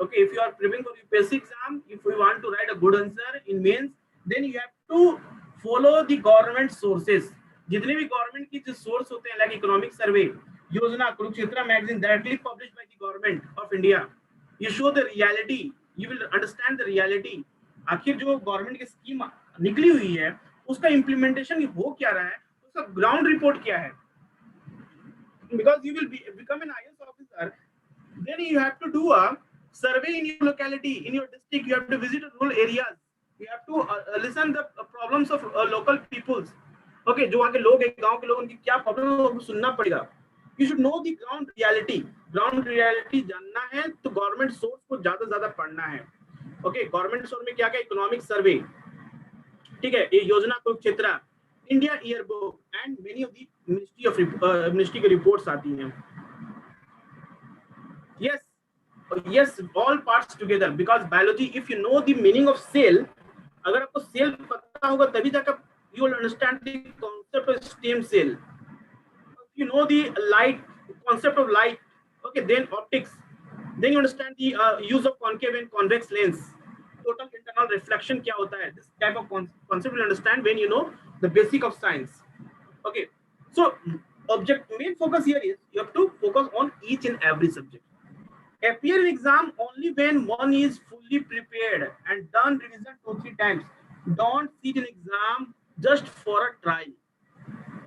Okay, if you are preparing for UPSC exam, if you want to write a good answer in mains, then you have to follow the government sources. जितने भी government की जो source होते हैं, like economic survey, योजना, Kurukshetra magazine, directly published by the government of India. You show the reality, you will understand the reality. आखिर जो government की स्कीम निकली हुई है उसका इम्प्लीमेंटेशन हो क्या रहा है, उसका ग्राउंड रिपोर्ट क्या है. Because you will become an IAS officer, then you have to do a survey in your locality, in your district. You have to visit rural areas. You have to listen the problems of local peoples. Okay, जो वहाँ के लोग हैं, गांव के लोग, उनकी क्या प्रॉब्लम है वो सुनना पड़ेगा. You should know the ground reality. Ground reality जानना है तो गवर्नमेंट सोर्स को ज्यादा पढ़ना है. ओके, गवर्नमेंट सोर्स में क्या क्या, इकोनॉमिक सर्वे, ठीक है, ये योजना Kurukshetra, India year book and many of the ministry के रिपोर्ट्स आती हैं. yes, all parts together, because biology, if you know the meaning of cell, अगर आपको सेल पता होगा तभी तक you will understand the concept of stem cell. If you know the light, concept of light, okay, then optics, then you understand the use of concave and convex lens, total internal reflection क्या होता है. This type of concept you understand when you know the basic of science. Okay, so main focus here is you have to focus on each and every subject. Appear in exam only when one is fully prepared and done revision 2-3 times. Don't sit in exam just for a trial.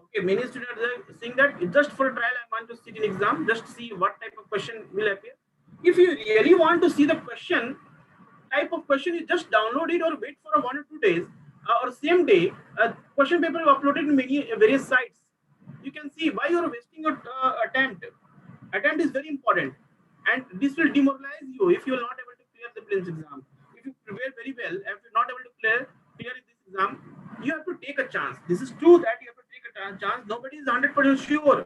Okay, many students are saying that just for a trial I want to sit in exam, just see what type of question will appear. If you really want to see the question, type of question, you just download it or wait for 1 or 2 days or same day. Question paper is uploaded in many various sites. You can see why you are wasting your attempt. Attempt is very important, and this will demoralize you if you are not able to clear the prelims exam. If you prepare very well, if you are not able to clear this exam, you have to take a chance. This is true that you have to take a chance. Nobody is 100% sure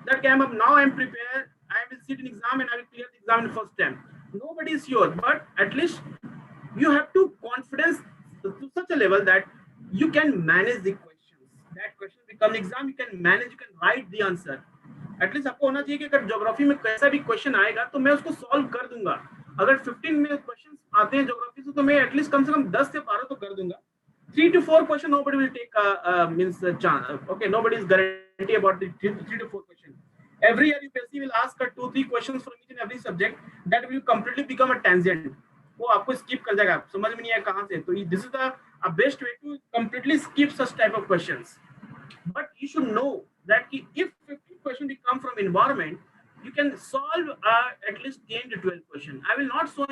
that now I am prepared, I will sit in exam and I will clear the exam in the first time. Nobody is sure, but at least you have to confidence to such such a level that you can manage the questions. That question become exam, you can manage, you can write the answer. At least आपको होना चाहिए कि अगर geography में कैसा भी question आएगा तो मैं उसको सॉल्व कर दूंगा. अगर 15 में क्वेश्चंस आते हैं ज्योग्राफी से तो मैं एटलीस्ट कम से कम 10 से 12 तो कर दूंगा. 3 to 4 question nobody will take means chance. Okay, nobody is guarantee about the 3 to 4 question. Every year UPSC will ask 2-3 questions from each and every subject that will completely become a tangent. वो आपको skip कर जाएगा, समझ में नहीं आया कहाँ से. तो this is the best way to completely skip such type of questions. But you should know that if 15 question will come from environment, you can solve at least 10 to 12 question. I will not solve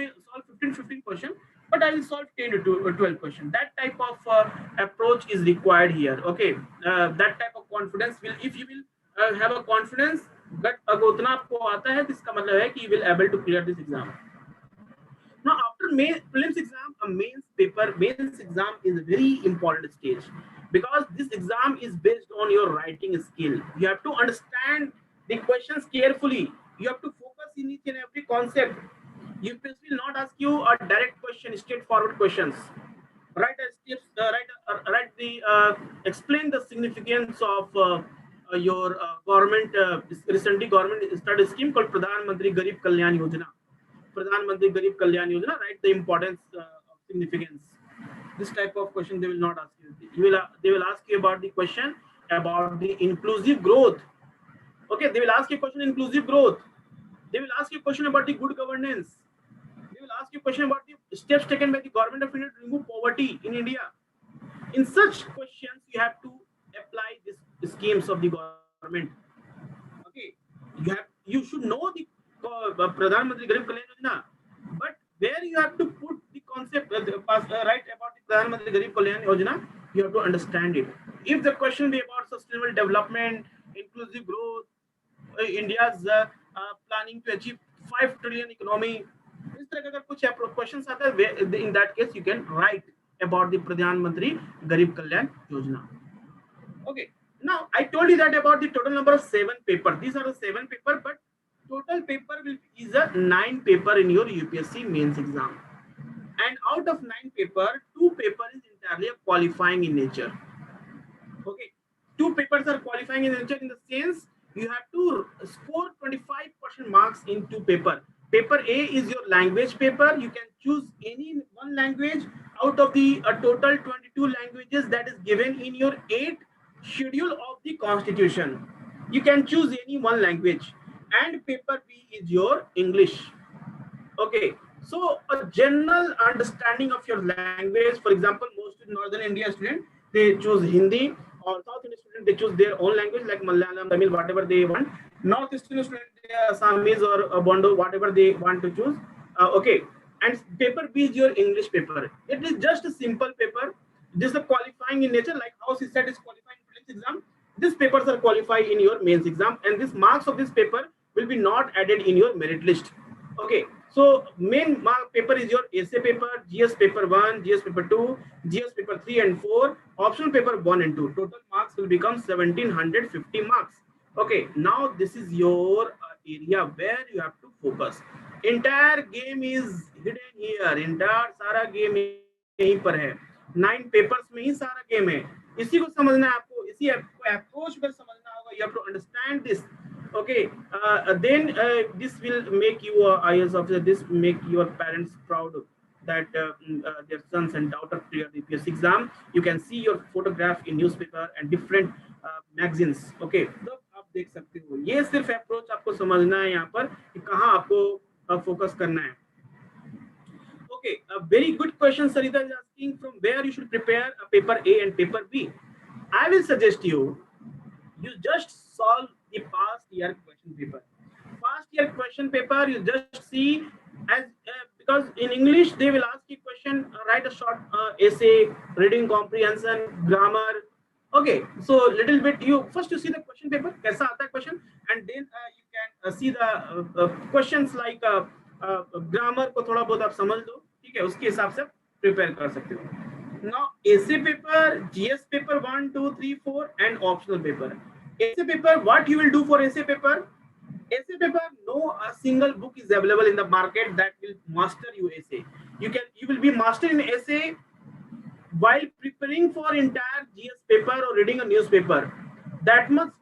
15 question, but I will solve 10 to 12 question. That type of approach is required here. Okay, that type of confidence will, if you will have a confidence, but अगर उतना आपको आता है, तो इसका मतलब है कि you will able to clear this exam. Now, after prelims exam, a mains exam is a very important stage because this exam is based on your writing skill. You have to understand the questions carefully. You have to focus in each and every concept. UPSC will not ask you a direct question, straightforward questions. Explain the significance of your government recently government started a scheme called Pradhan Mantri Garib Kalyan Yojana. Pradhan Mantri Garib Kalyan Yojana, write the importance of significance. This type of question they will not ask you. They will ask you about the question about the inclusive growth. Okay, they will ask you a question inclusive growth. They will ask you a question about the good governance. They will ask you a question about the steps taken by the government of India to remove poverty in India. In such questions, you have to apply these schemes of the government. Okay, you should know the Pradhan Mantri Garib Kalyan Yojana, but where you have to put the concept right about the Pradhan Mantri Garib Kalyan Yojana, you have to understand it. If the question be about sustainable development, inclusive growth, India's planning to achieve 5 trillion economy, इस तरह का अगर कुछ questions आता है, in that case you can write about the Pradhan Mantri Garib Kalyan Yojana. Okay, now I told you that about the total number of 7 paper. These are the 7 paper, but total paper is a 9 paper in your UPSC mains exam. And out of 9 paper, 2 paper is entirely qualifying in nature. Okay, 2 papers are qualifying in nature in the sense you have to score 25% marks in 2 paper. Paper A is your language paper. You can choose any one language out of the total 22 languages that is given in your 8th schedule of the Constitution. You can choose any one language. And paper B is your English. Okay, so a general understanding of your language. For example, most Northern India students, they choose Hindi, or South Indian students, they choose their own language like Malayalam, Tamil, whatever they want. North Eastern students, Assamese or Bondo, whatever they want to choose. Okay, and paper B is your English paper. It is just a simple paper. This is a qualifying in nature, like how CSAT is qualifying in prelims exam. These papers are qualified in your mains exam, and this marks of this paper will be not added in your merit list. Okay, so main mark paper is your essay paper, GS paper 1, GS paper 2, GS paper 3 and 4, optional paper 1 and 2. Total marks will become 1750 marks. Okay, now this is your area where you have to focus. Entire game is hidden here. Entire सारा game यहीं पर है. 9 papers में ही सारा game है. इसी को समझना है आपको. इसी approach पर समझना होगा. You have to understand this. Okay, then this will make you IAS officer. This make your parents proud that their sons and daughter clear the UPSC exam. You can see your photograph in newspaper and different magazines. Okay, तो आप देख सकते हो. ये सिर्फ approach आपको समझना है यहाँ पर कि कहाँ आपको focus करना है. Okay, a very good question. Sarita is asking from where you should prepare a paper A and paper B. I will suggest you just solve the past year question paper. Past year question paper, you just see as because in English they will ask you question, write a short essay, reading comprehension, grammar. Okay, so little bit you first you see the question paper, कैसा आता है question, and then you can see the questions like grammar को थोड़ा बहुत आप समझ लो, ठीक है, उसके हिसाब से prepare कर सकते हो. Now essay paper, GS paper 1, 2, 3, 4 and optional paper. Essay paper, what you will do for essay paper? Essay paper, no a single book is available in the market that will master you essay. You will be master in essay while preparing for entire GS paper or reading a newspaper, that much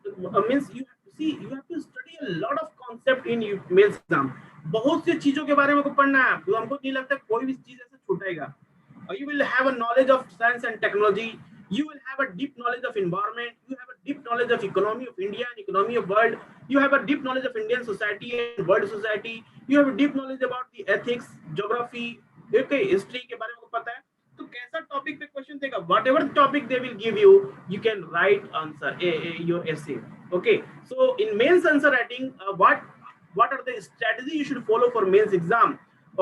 means you see you have to study a lot of concept in mains exam. बहुत सी चीजों के बारे में को पढ़ना है आपको, हमको नहीं लगता कोई भी चीज ऐसे छूटेगा. You will have a knowledge of science and technology. You will have a deep knowledge of environment. You have a deep knowledge of economy of India and economy of world. You have a deep knowledge of Indian society and world society. You have a deep knowledge about the ethics, geography, okay, history के बारे में को पता है. तो कैसा topic पे question देगा, whatever topic they will give you, you can write answer your essay. Okay, so in mains answer writing, what are the strategy you should follow for mains exam?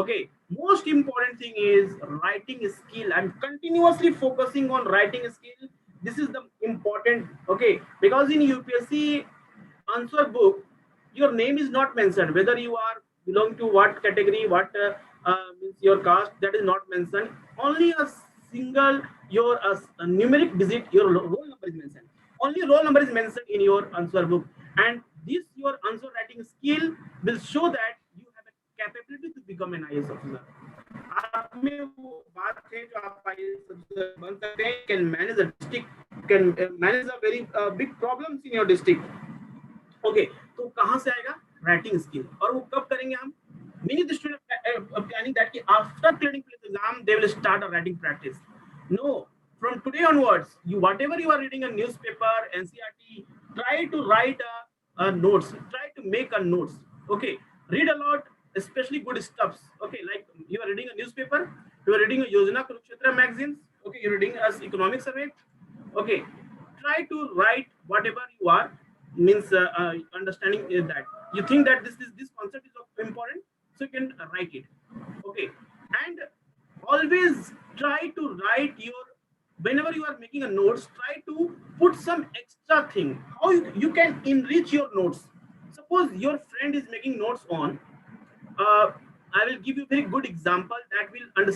Okay, most important thing is writing skill. I'm continuously focusing on writing skill. This is the important, okay, because in UPSC answer book your name is not mentioned, whether you are belong to what category, what means your caste, that is not mentioned. Only a single your numeric digit, your roll number is mentioned. Only roll number is mentioned in your answer book, and this your answer writing skill will show that you have a capability to become an IAS officer. आप में वो बात है जो आप IAS officer बन सकते हैं, can manage a district, can manage a very big problems in your district. Okay, तो कहां से आएगा राइटिंग स्किल, और वो कब करेंगे हम? Many of the students planning that after clearing PRELIMS exam they will start a writing practice. No, from today onwards, you whatever you are reading a newspaper, NCERT, try to write a notes, try to make a notes. Okay, read a lot, especially good stuffs. Okay, like you are reading a newspaper, you are reading a Yojana Kurukshetra magazines. Okay, you're reading as economic survey. Okay, try to write whatever you are means understanding is that you think that this concept is important, so you can write it. Okay, and always try to write your, whenever you are making a notes, try to put some extra thing how you can enrich your notes. Suppose your friend is making notes on I will give you a very good example that will help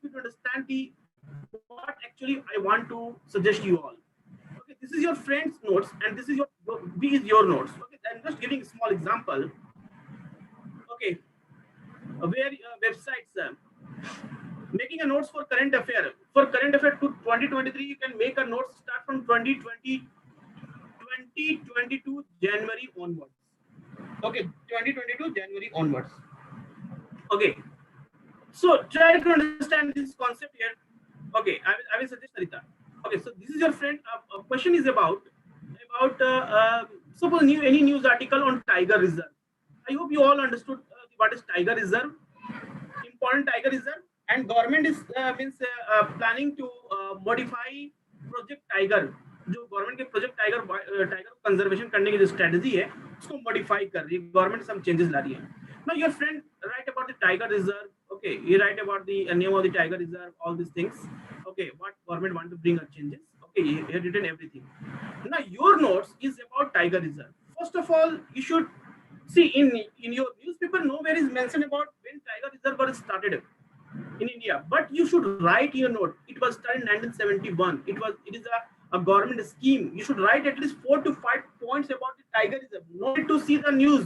you to understand the what actually I want to suggest you all. Okay, this is your friend's notes and this is your notes. Okay, I'm just giving a small example. Okay, where websites making a notes for current affair. For current affair to 2023, you can make a notes start from 2022 January onwards. Okay, 2022 January onwards. Okay, so try to understand this concept here. Okay, I will suggest Sarita. Okay, so this is your friend. A question is about suppose any news article on tiger reserve. I hope you all understood what is tiger reserve. Important tiger reserve, and government is planning to modify project tiger. जो government के project tiger conservation करने की जो strategy है उसको modify कर रही है गवर्नमेंट, सम चेंजेस ला रही है. Now your friend right about the tiger reserve. Okay, you write about the name of the tiger reserve, all these things. Okay, what government want to bring up changes. Okay, you have written everything. Now your notes is about tiger reserve. First of all, you should see in your newspaper nowhere is mentioned about when tiger reserve was started in India, but you should write your note. It was started in 1971. It is a government scheme. You should write at least 4 to 5 points about the tiger reserve. No need to see the news.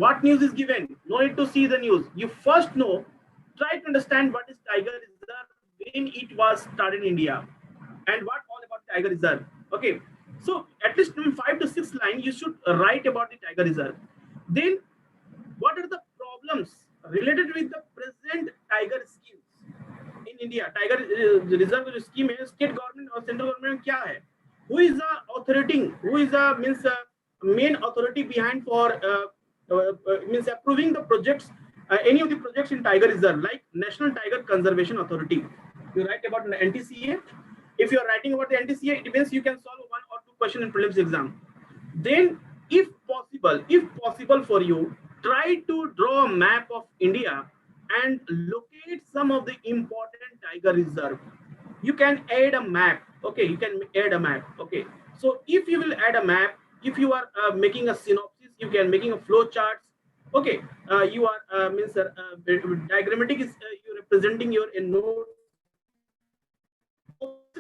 What news is given? No need to see the news. You first know. Try to understand what is tiger reserve, when it was started in India, and what all about tiger reserve. Okay, so at least 5 to 6 lines you should write about the tiger reserve. Then what are the problems related with the present tiger schemes in India? Tiger reserve scheme है, state government और central government क्या है? Who is the authority? Who is the main authority behind for means approving the projects? Any of the projects in tiger reserve, like National Tiger Conservation Authority. You write about the NTCA. If you are writing about the NTCA, it means you can solve 1 or 2 questions in prelims exam. Then, if possible for you, try to draw a map of India and locate some of the important tiger reserve. You can add a map. Okay, you can add a map. Okay, so if you will add a map, if you are making a synopsis, you can making a flow charts. Okay, you are diagrammatic is you representing your notes.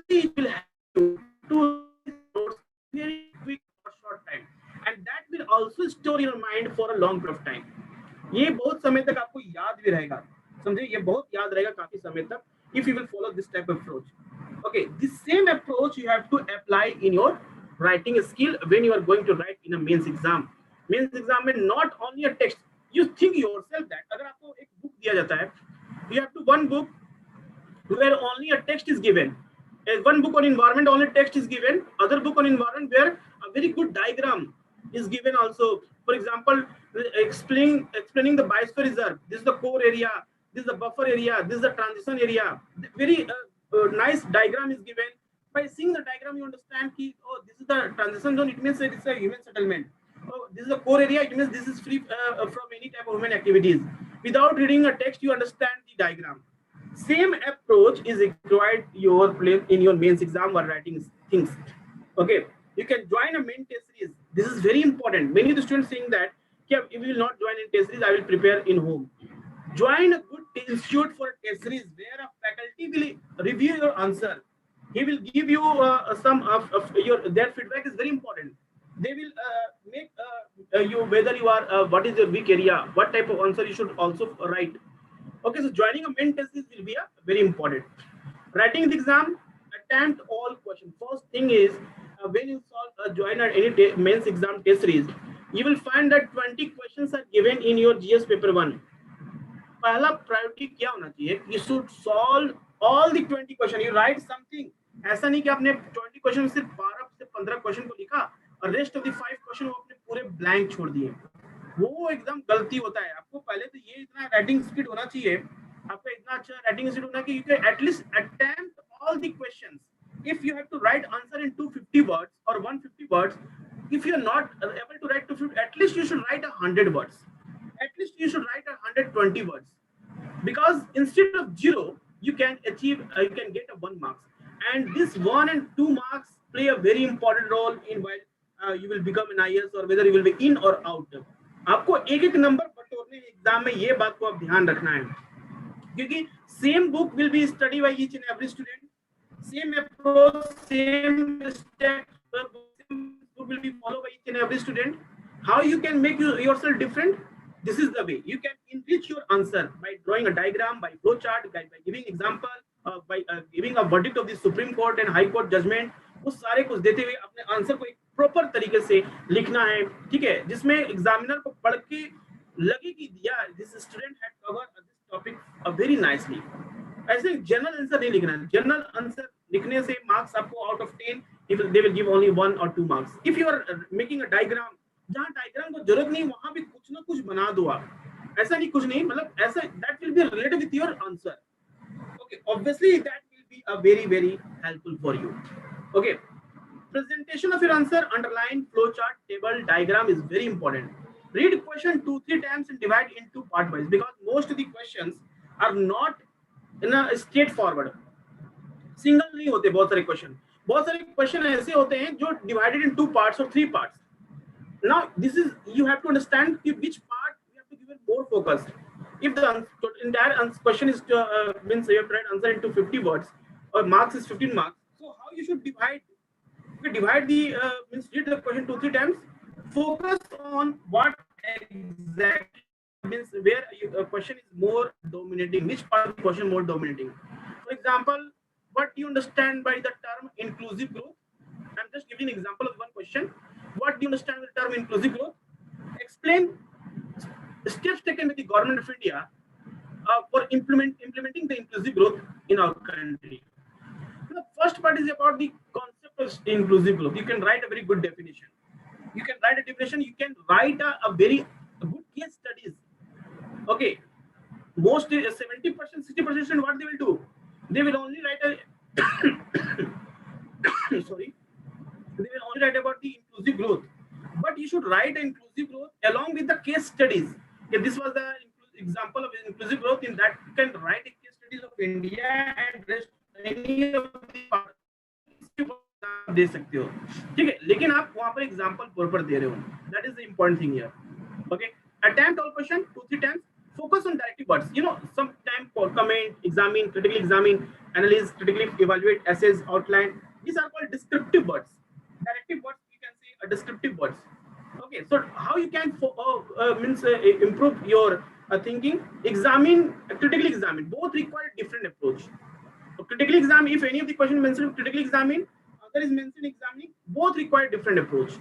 It will help you to notes very quick or short time, and that will also store your mind for a long period of time. ये बहुत समय तक आपको याद भी रहेगा, समझे? ये बहुत याद रहेगा काफी समय तक if you will follow this type of approach. Okay, the same approach you have to apply in your writing skill when you are going to write in a mains exam. Mains exam में not only a text. You think yourself that अगर आपको एक book दिया जाता है, you have to one book where only a text is given. One book on environment, only text is given. Other book on environment where a very good diagram is given also. For example, explaining the biosphere reserve. This is the core area. This is the buffer area. This is the transition area. Very nice diagram is given. By seeing the diagram, you understand that, oh, this is the transition zone. It means it's a human settlement. Oh, this is the core area. It means this is free from any type of human activities. Without reading a text, you understand the diagram. Same approach is required in your mains exam or writing things. Okay, you can join a main test series. This is very important. Many of the students saying that, yeah, if you will not join in test series, I will prepare in home. Join a good institute for a test series where a faculty will review your answer. He will give you some of your, their feedback is very important. They will make you whether you are what is your weak area, what type of answer you should also write. Okay, so joining a main test will be a very important. Writing the exam, attempt all questions. First thing is when you join any mains exam test series, you will find that 20 questions are given in your GS paper 1. पहला priority क्या होना चाहिए? You should solve all the 20 question. You write something. ऐसा नहीं कि आपने 20 question में सिर्फ 12 से 15 क्वेश्चन को लिखा और रेस्ट ऑफ द 5 क्वेश्चन वो आपने पूरे ब्लैंक छोड़ दिए. वो एकदम गलती होता है. आपको पहले तो ये इतना राइटिंग स्पीड होना चाहिए, आपका इतना अच्छा राइटिंग स्पीड होना कि you can at least attempt all the questions. If you have to write answer in 250 words or 150 words, if you are not able to write 250, at least you should write 100 words. At least you should write 120 words, because instead of 0 you can achieve you can get a 1 marks, and this 1 and 2 marks play a very important role in while you will become an IAS or whether you will be in or out. आपको एक एक number बटोरने exam में, ये बात को आप ध्यान रखना है, क्योंकि same book will be study by each and every student, same approach, same step will be followed by each and every student. How you can make yourself different? This is the way you can enrich your answer by drawing a diagram, by flow chart, by giving example, by giving a verdict of the Supreme Court and High Court judgment. वो सारे कुछ देते हुए अपने answer को एक proper तरीके से लिखना है, ठीक है, जिसमें एग्जामिनर को पढ़ के लगे कि या this student had covered this topic very nicely. ऐसे जनरल आंसर नहीं लिखना है. जनरल आंसर लिखने से मार्क्स आपको out of 10 they will give only 1 or 2 marks. If you are making a diagram, जहाँ डायग्राम को जरूरत नहीं वहां भी कुछ ना कुछ बना दो आप. ऐसा नहीं कुछ नहीं, मतलब ऐसा that will be related with your answer. Okay, obviously that will be a very helpful for you. Okay, presentation of your answer, underline, flow chart, table, diagram is very important. Read question 2-3 times and divide into part wise, because most of the questions are not in a straightforward. Single नहीं होते बहुत सारे question ऐसे होते हैं जो divided in 2 parts or 3 parts. Now this is, you have to understand which part you have to give it more focus. If the entire question is means you have to write answer into 50 words or marks is 15 marks, so how you should divide? You divide the means read the question 2-3 times, focus on what exactly means where a question is more dominating, which part of the question more dominating. For example, what do you understand by the term inclusive growth? I'm just giving an example of one question. What do you understand by the term inclusive growth? Explain steps taken by the government of India for implementing the inclusive growth in our country. The first part is about the concept of inclusive growth. You can write a very good definition. You can write a definition. You can write a very good case studies. Okay, most 70%, 60% what they will do? They will only write a sorry, they will only write about the inclusive growth, but you should write inclusive growth along with the case studies. If this was the example of inclusive growth, in that you can write a case studies of India and rest any of the दे सकते हो, ठीक है, लेकिन आप वहां पर example पर दे रहे हो. That is the important thing here. Okay, attempt all question 2-3 times. Focus on directive words. You know, sometime for comment, examine, critically examine, analyze, critically evaluate, assess, outline. These are called descriptive words. Directive words, you can say a descriptive words. Okay, so how you can improve your thinking? Examine, critically examine. Both require different approach. So critical exam, if any of the question mentioned critical examine, other is mentioned examining, both require different approach.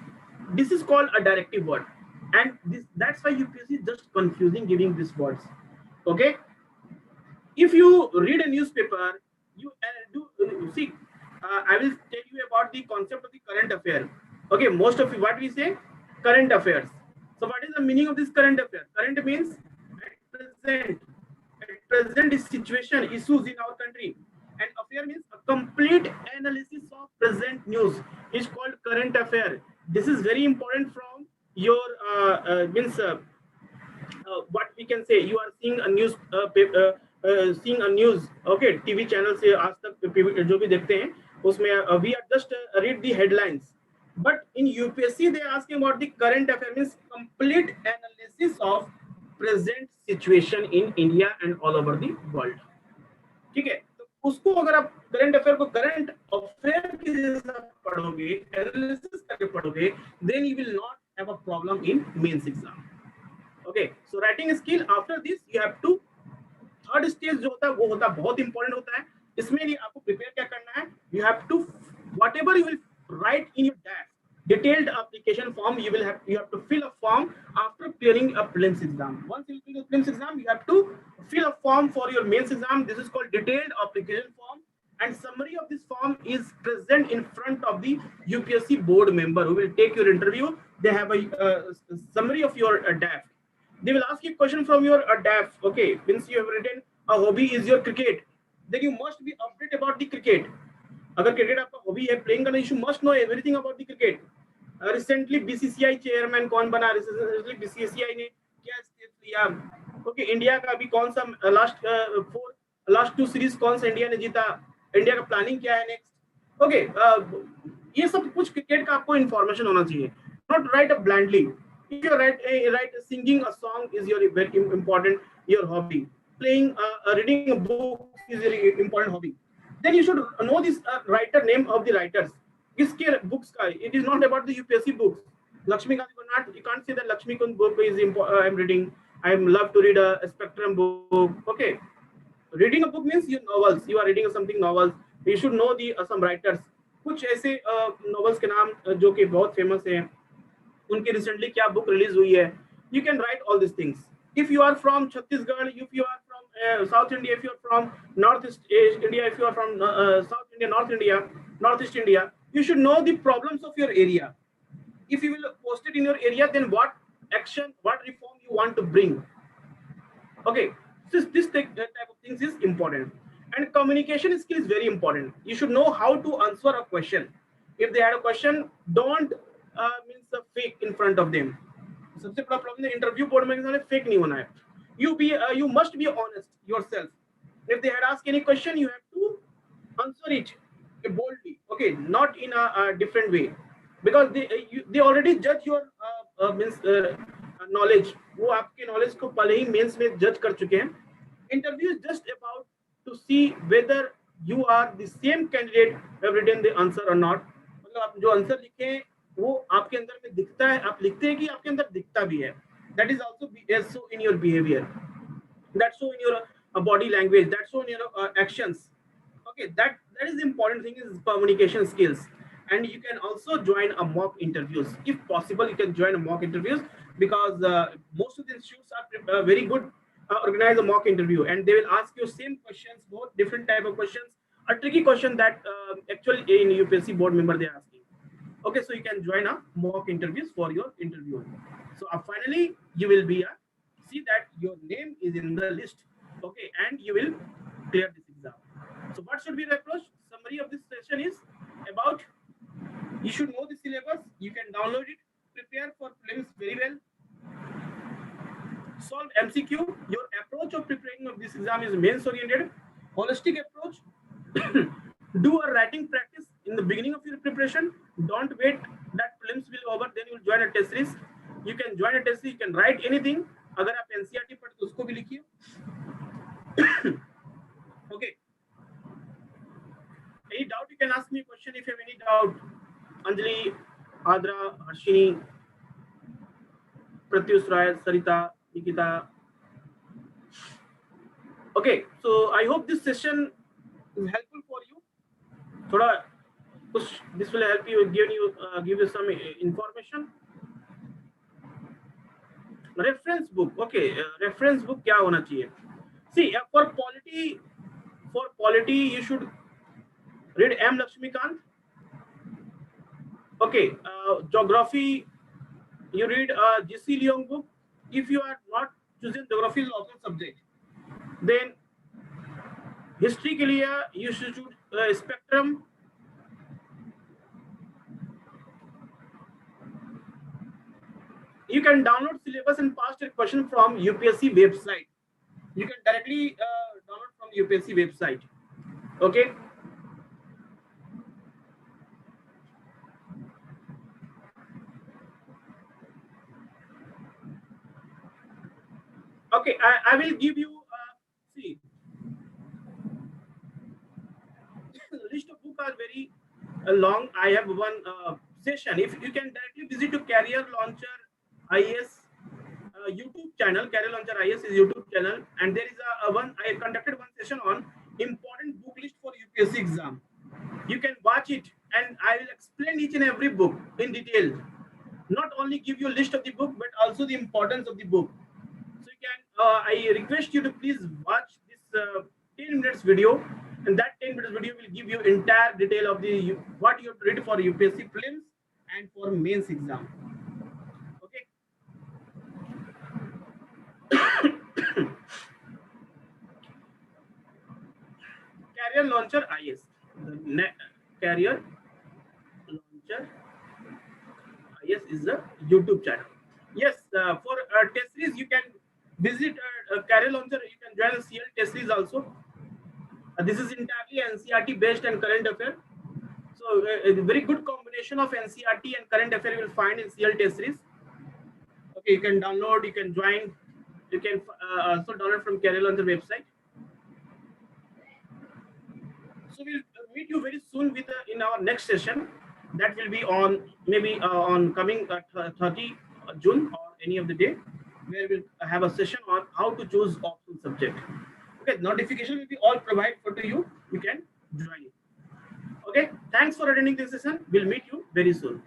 This is called a directive word, and that's why UPSC is just confusing giving these words. Okay, if you read a newspaper, you see. I will tell you about the concept of the current affair. Okay, most of what we say, current affairs. So, what is the meaning of this current affair? Current means at present. At present is situation, issues in our country, and affair means a complete analysis of present news is called current affair. This is very important from your means. What we can say, you are seeing a news seeing a news, okay, TV channel से आज तक जो भी देखते हैं उसमें we are just read the headlines, but in UPSC they are asking about the current affair, means complete analysis of present situation in India and all over the world. ठीक है, तो उसको अगर आप करंट अफेयर को current affair के जैसा पढ़ोगे, एनालिसिस करके पढ़ोगे, then you will not have a problem in mains exam. Okay, so writing skill, after this you have to, third stage जो होता है वो होता है बहुत इंपॉर्टेंट होता है. इसमें नहीं आपको प्रिपेयर क्या करना है, you have to whatever you will write in your DAF, detailed application form, you have to fill a form after clearing a prelims exam. Once you clear the prelims exam, you have to fill a form for your mains exam. This is called detailed application form, and summary of this form is present in front of the UPSC board member who will take your interview. They have a summary of your DAF. They will ask you a question from your DAF. Okay, means you have written a hobby is your cricket, then you must be updated about the cricket. अगर cricket आपका hobby है, playing करना, you must know everything about the cricket. Recently BCCI chairman कौन बना, recently BCCI ने क्या step लिया, okay, India का अभी कौन सा लास्ट 2 सीरीज कौन सा इंडिया ने जीता, इंडिया का प्लानिंग क्या है नेक्स्ट, ओके, ये सब कुछ क्रिकेट का आपको इन्फॉर्मेशन होना चाहिए. Not right blindly. If you write singing a song is your very important, your hobby. Playing, reading a book is your important hobby. Then you should know this writer name of the writers. किसके books का? It is not about the UPSC books. Lakshmikant Karnat, you can't say that Lakshmikant book is I'm reading. I love to read a spectrum book. Okay, reading a book means your novels. You are reading something novels. You should know the some writers. कुछ ऐसे novels के नाम जो कि बहुत famous हैं. उनकी recently क्या बुक रिलीज हुई है. You can write all this things. If you are from Chhattisgarh, if you are from south India, if you are from north east India, if you are from south India, north east India, you should know the problems of your area. If you will post it in your area, then what action, what reform you want to bring. Okay, this type of things is important. And communication skill is very important. You should know how to answer a question. If they had a question, don't means a fake in front of them. सबसे बड़ा problem है interview board में इंसान fake नहीं होना है. You must be honest yourself. If they had asked any question, you have to answer it boldly. Okay, not in a different way, because they already judge your means knowledge. वो आपके knowledge को पहले ही mains में जज कर चुके हैं. Interview is just about to see whether you are the same candidate who have written the answer or not. मतलब आप जो आंसर लिखे हैं वो आपके अंदर में दिखता है, आप लिखते हैं कि आपके अंदर दिखता भी है. That is also so in your behavior, that's so in your body language, that's so in your actions. Okay, that is important thing is communication skills. And you can also join a mock interviews if possible. You can join a mock interviews because most of the institutes are very good organize a mock interview, and they will ask you same questions, both different type of questions, a tricky question that actually in UPSC board member they are asking. Okay, so you can join a mock interviews for your interview. So finally you will be see that your name is in the list. Okay, and you will clear this exam. So what should be the approach? Summary of this session is about you should know the syllabus, you can download it, prepare for prelims very well, solve MCQ. Your approach of preparing of this exam is mains oriented, holistic approach. Do a writing practice in the beginning of your preparation. Don't wait that prelims will over, then you will join a test series. You can join a test series, you can write anything. अगर आप NCERT पढ़ते तो उसको भी लिखिए. Okay. Any doubt you can ask me a question if you have any doubt. Anjali, Adra, Harshini, Pratyush Rai, Sarita, Nikita. Okay, so I hope this session is helpful for you. थोड़ा कुछ this will help you give you some information. Reference book. Okay, reference book क्या होना चाहिए? See, for polity you should read M. Lakshmikant. Okay, geography you read G.C. Leong book. If you are not choosing geography as optional subject, then history के लिए you should choose spectrum. You can download syllabus and past year question from UPSC website. You can directly download from UPSC website. Okay. Okay, I will give you see list of books are very long. I have one session. If you can directly visit to Career Launcher IS YouTube channel. Career Launcher IS is YouTube channel, and there is a one I conducted one session on important book list for UPSC exam. You can watch it, and I will explain each and every book in detail. Not only give you a list of the book, but also the importance of the book. So you can. I request you to please watch this 10 minutes video, and that 10 minutes video will give you entire detail of the what you have to read for UPSC prelims and for mains exam. Okay. Career Launcher IS. Career Launcher IS is a YouTube channel. Yes, for test series you can visit Career Launcher. You can join the CL test series also. This is entirely NCERT based and current affair. So a very good combination of NCERT and current affair you will find in CL test series. Okay, you can download, you can join, you can also download from Career Launcher website. So we'll meet you very soon with in our next session. That will be on maybe on coming 30 June or any of the day, where we'll have a session on how to choose optional subject. Okay, notification will be all provided for to you. You can join it. Okay, thanks for attending this session. We'll meet you very soon.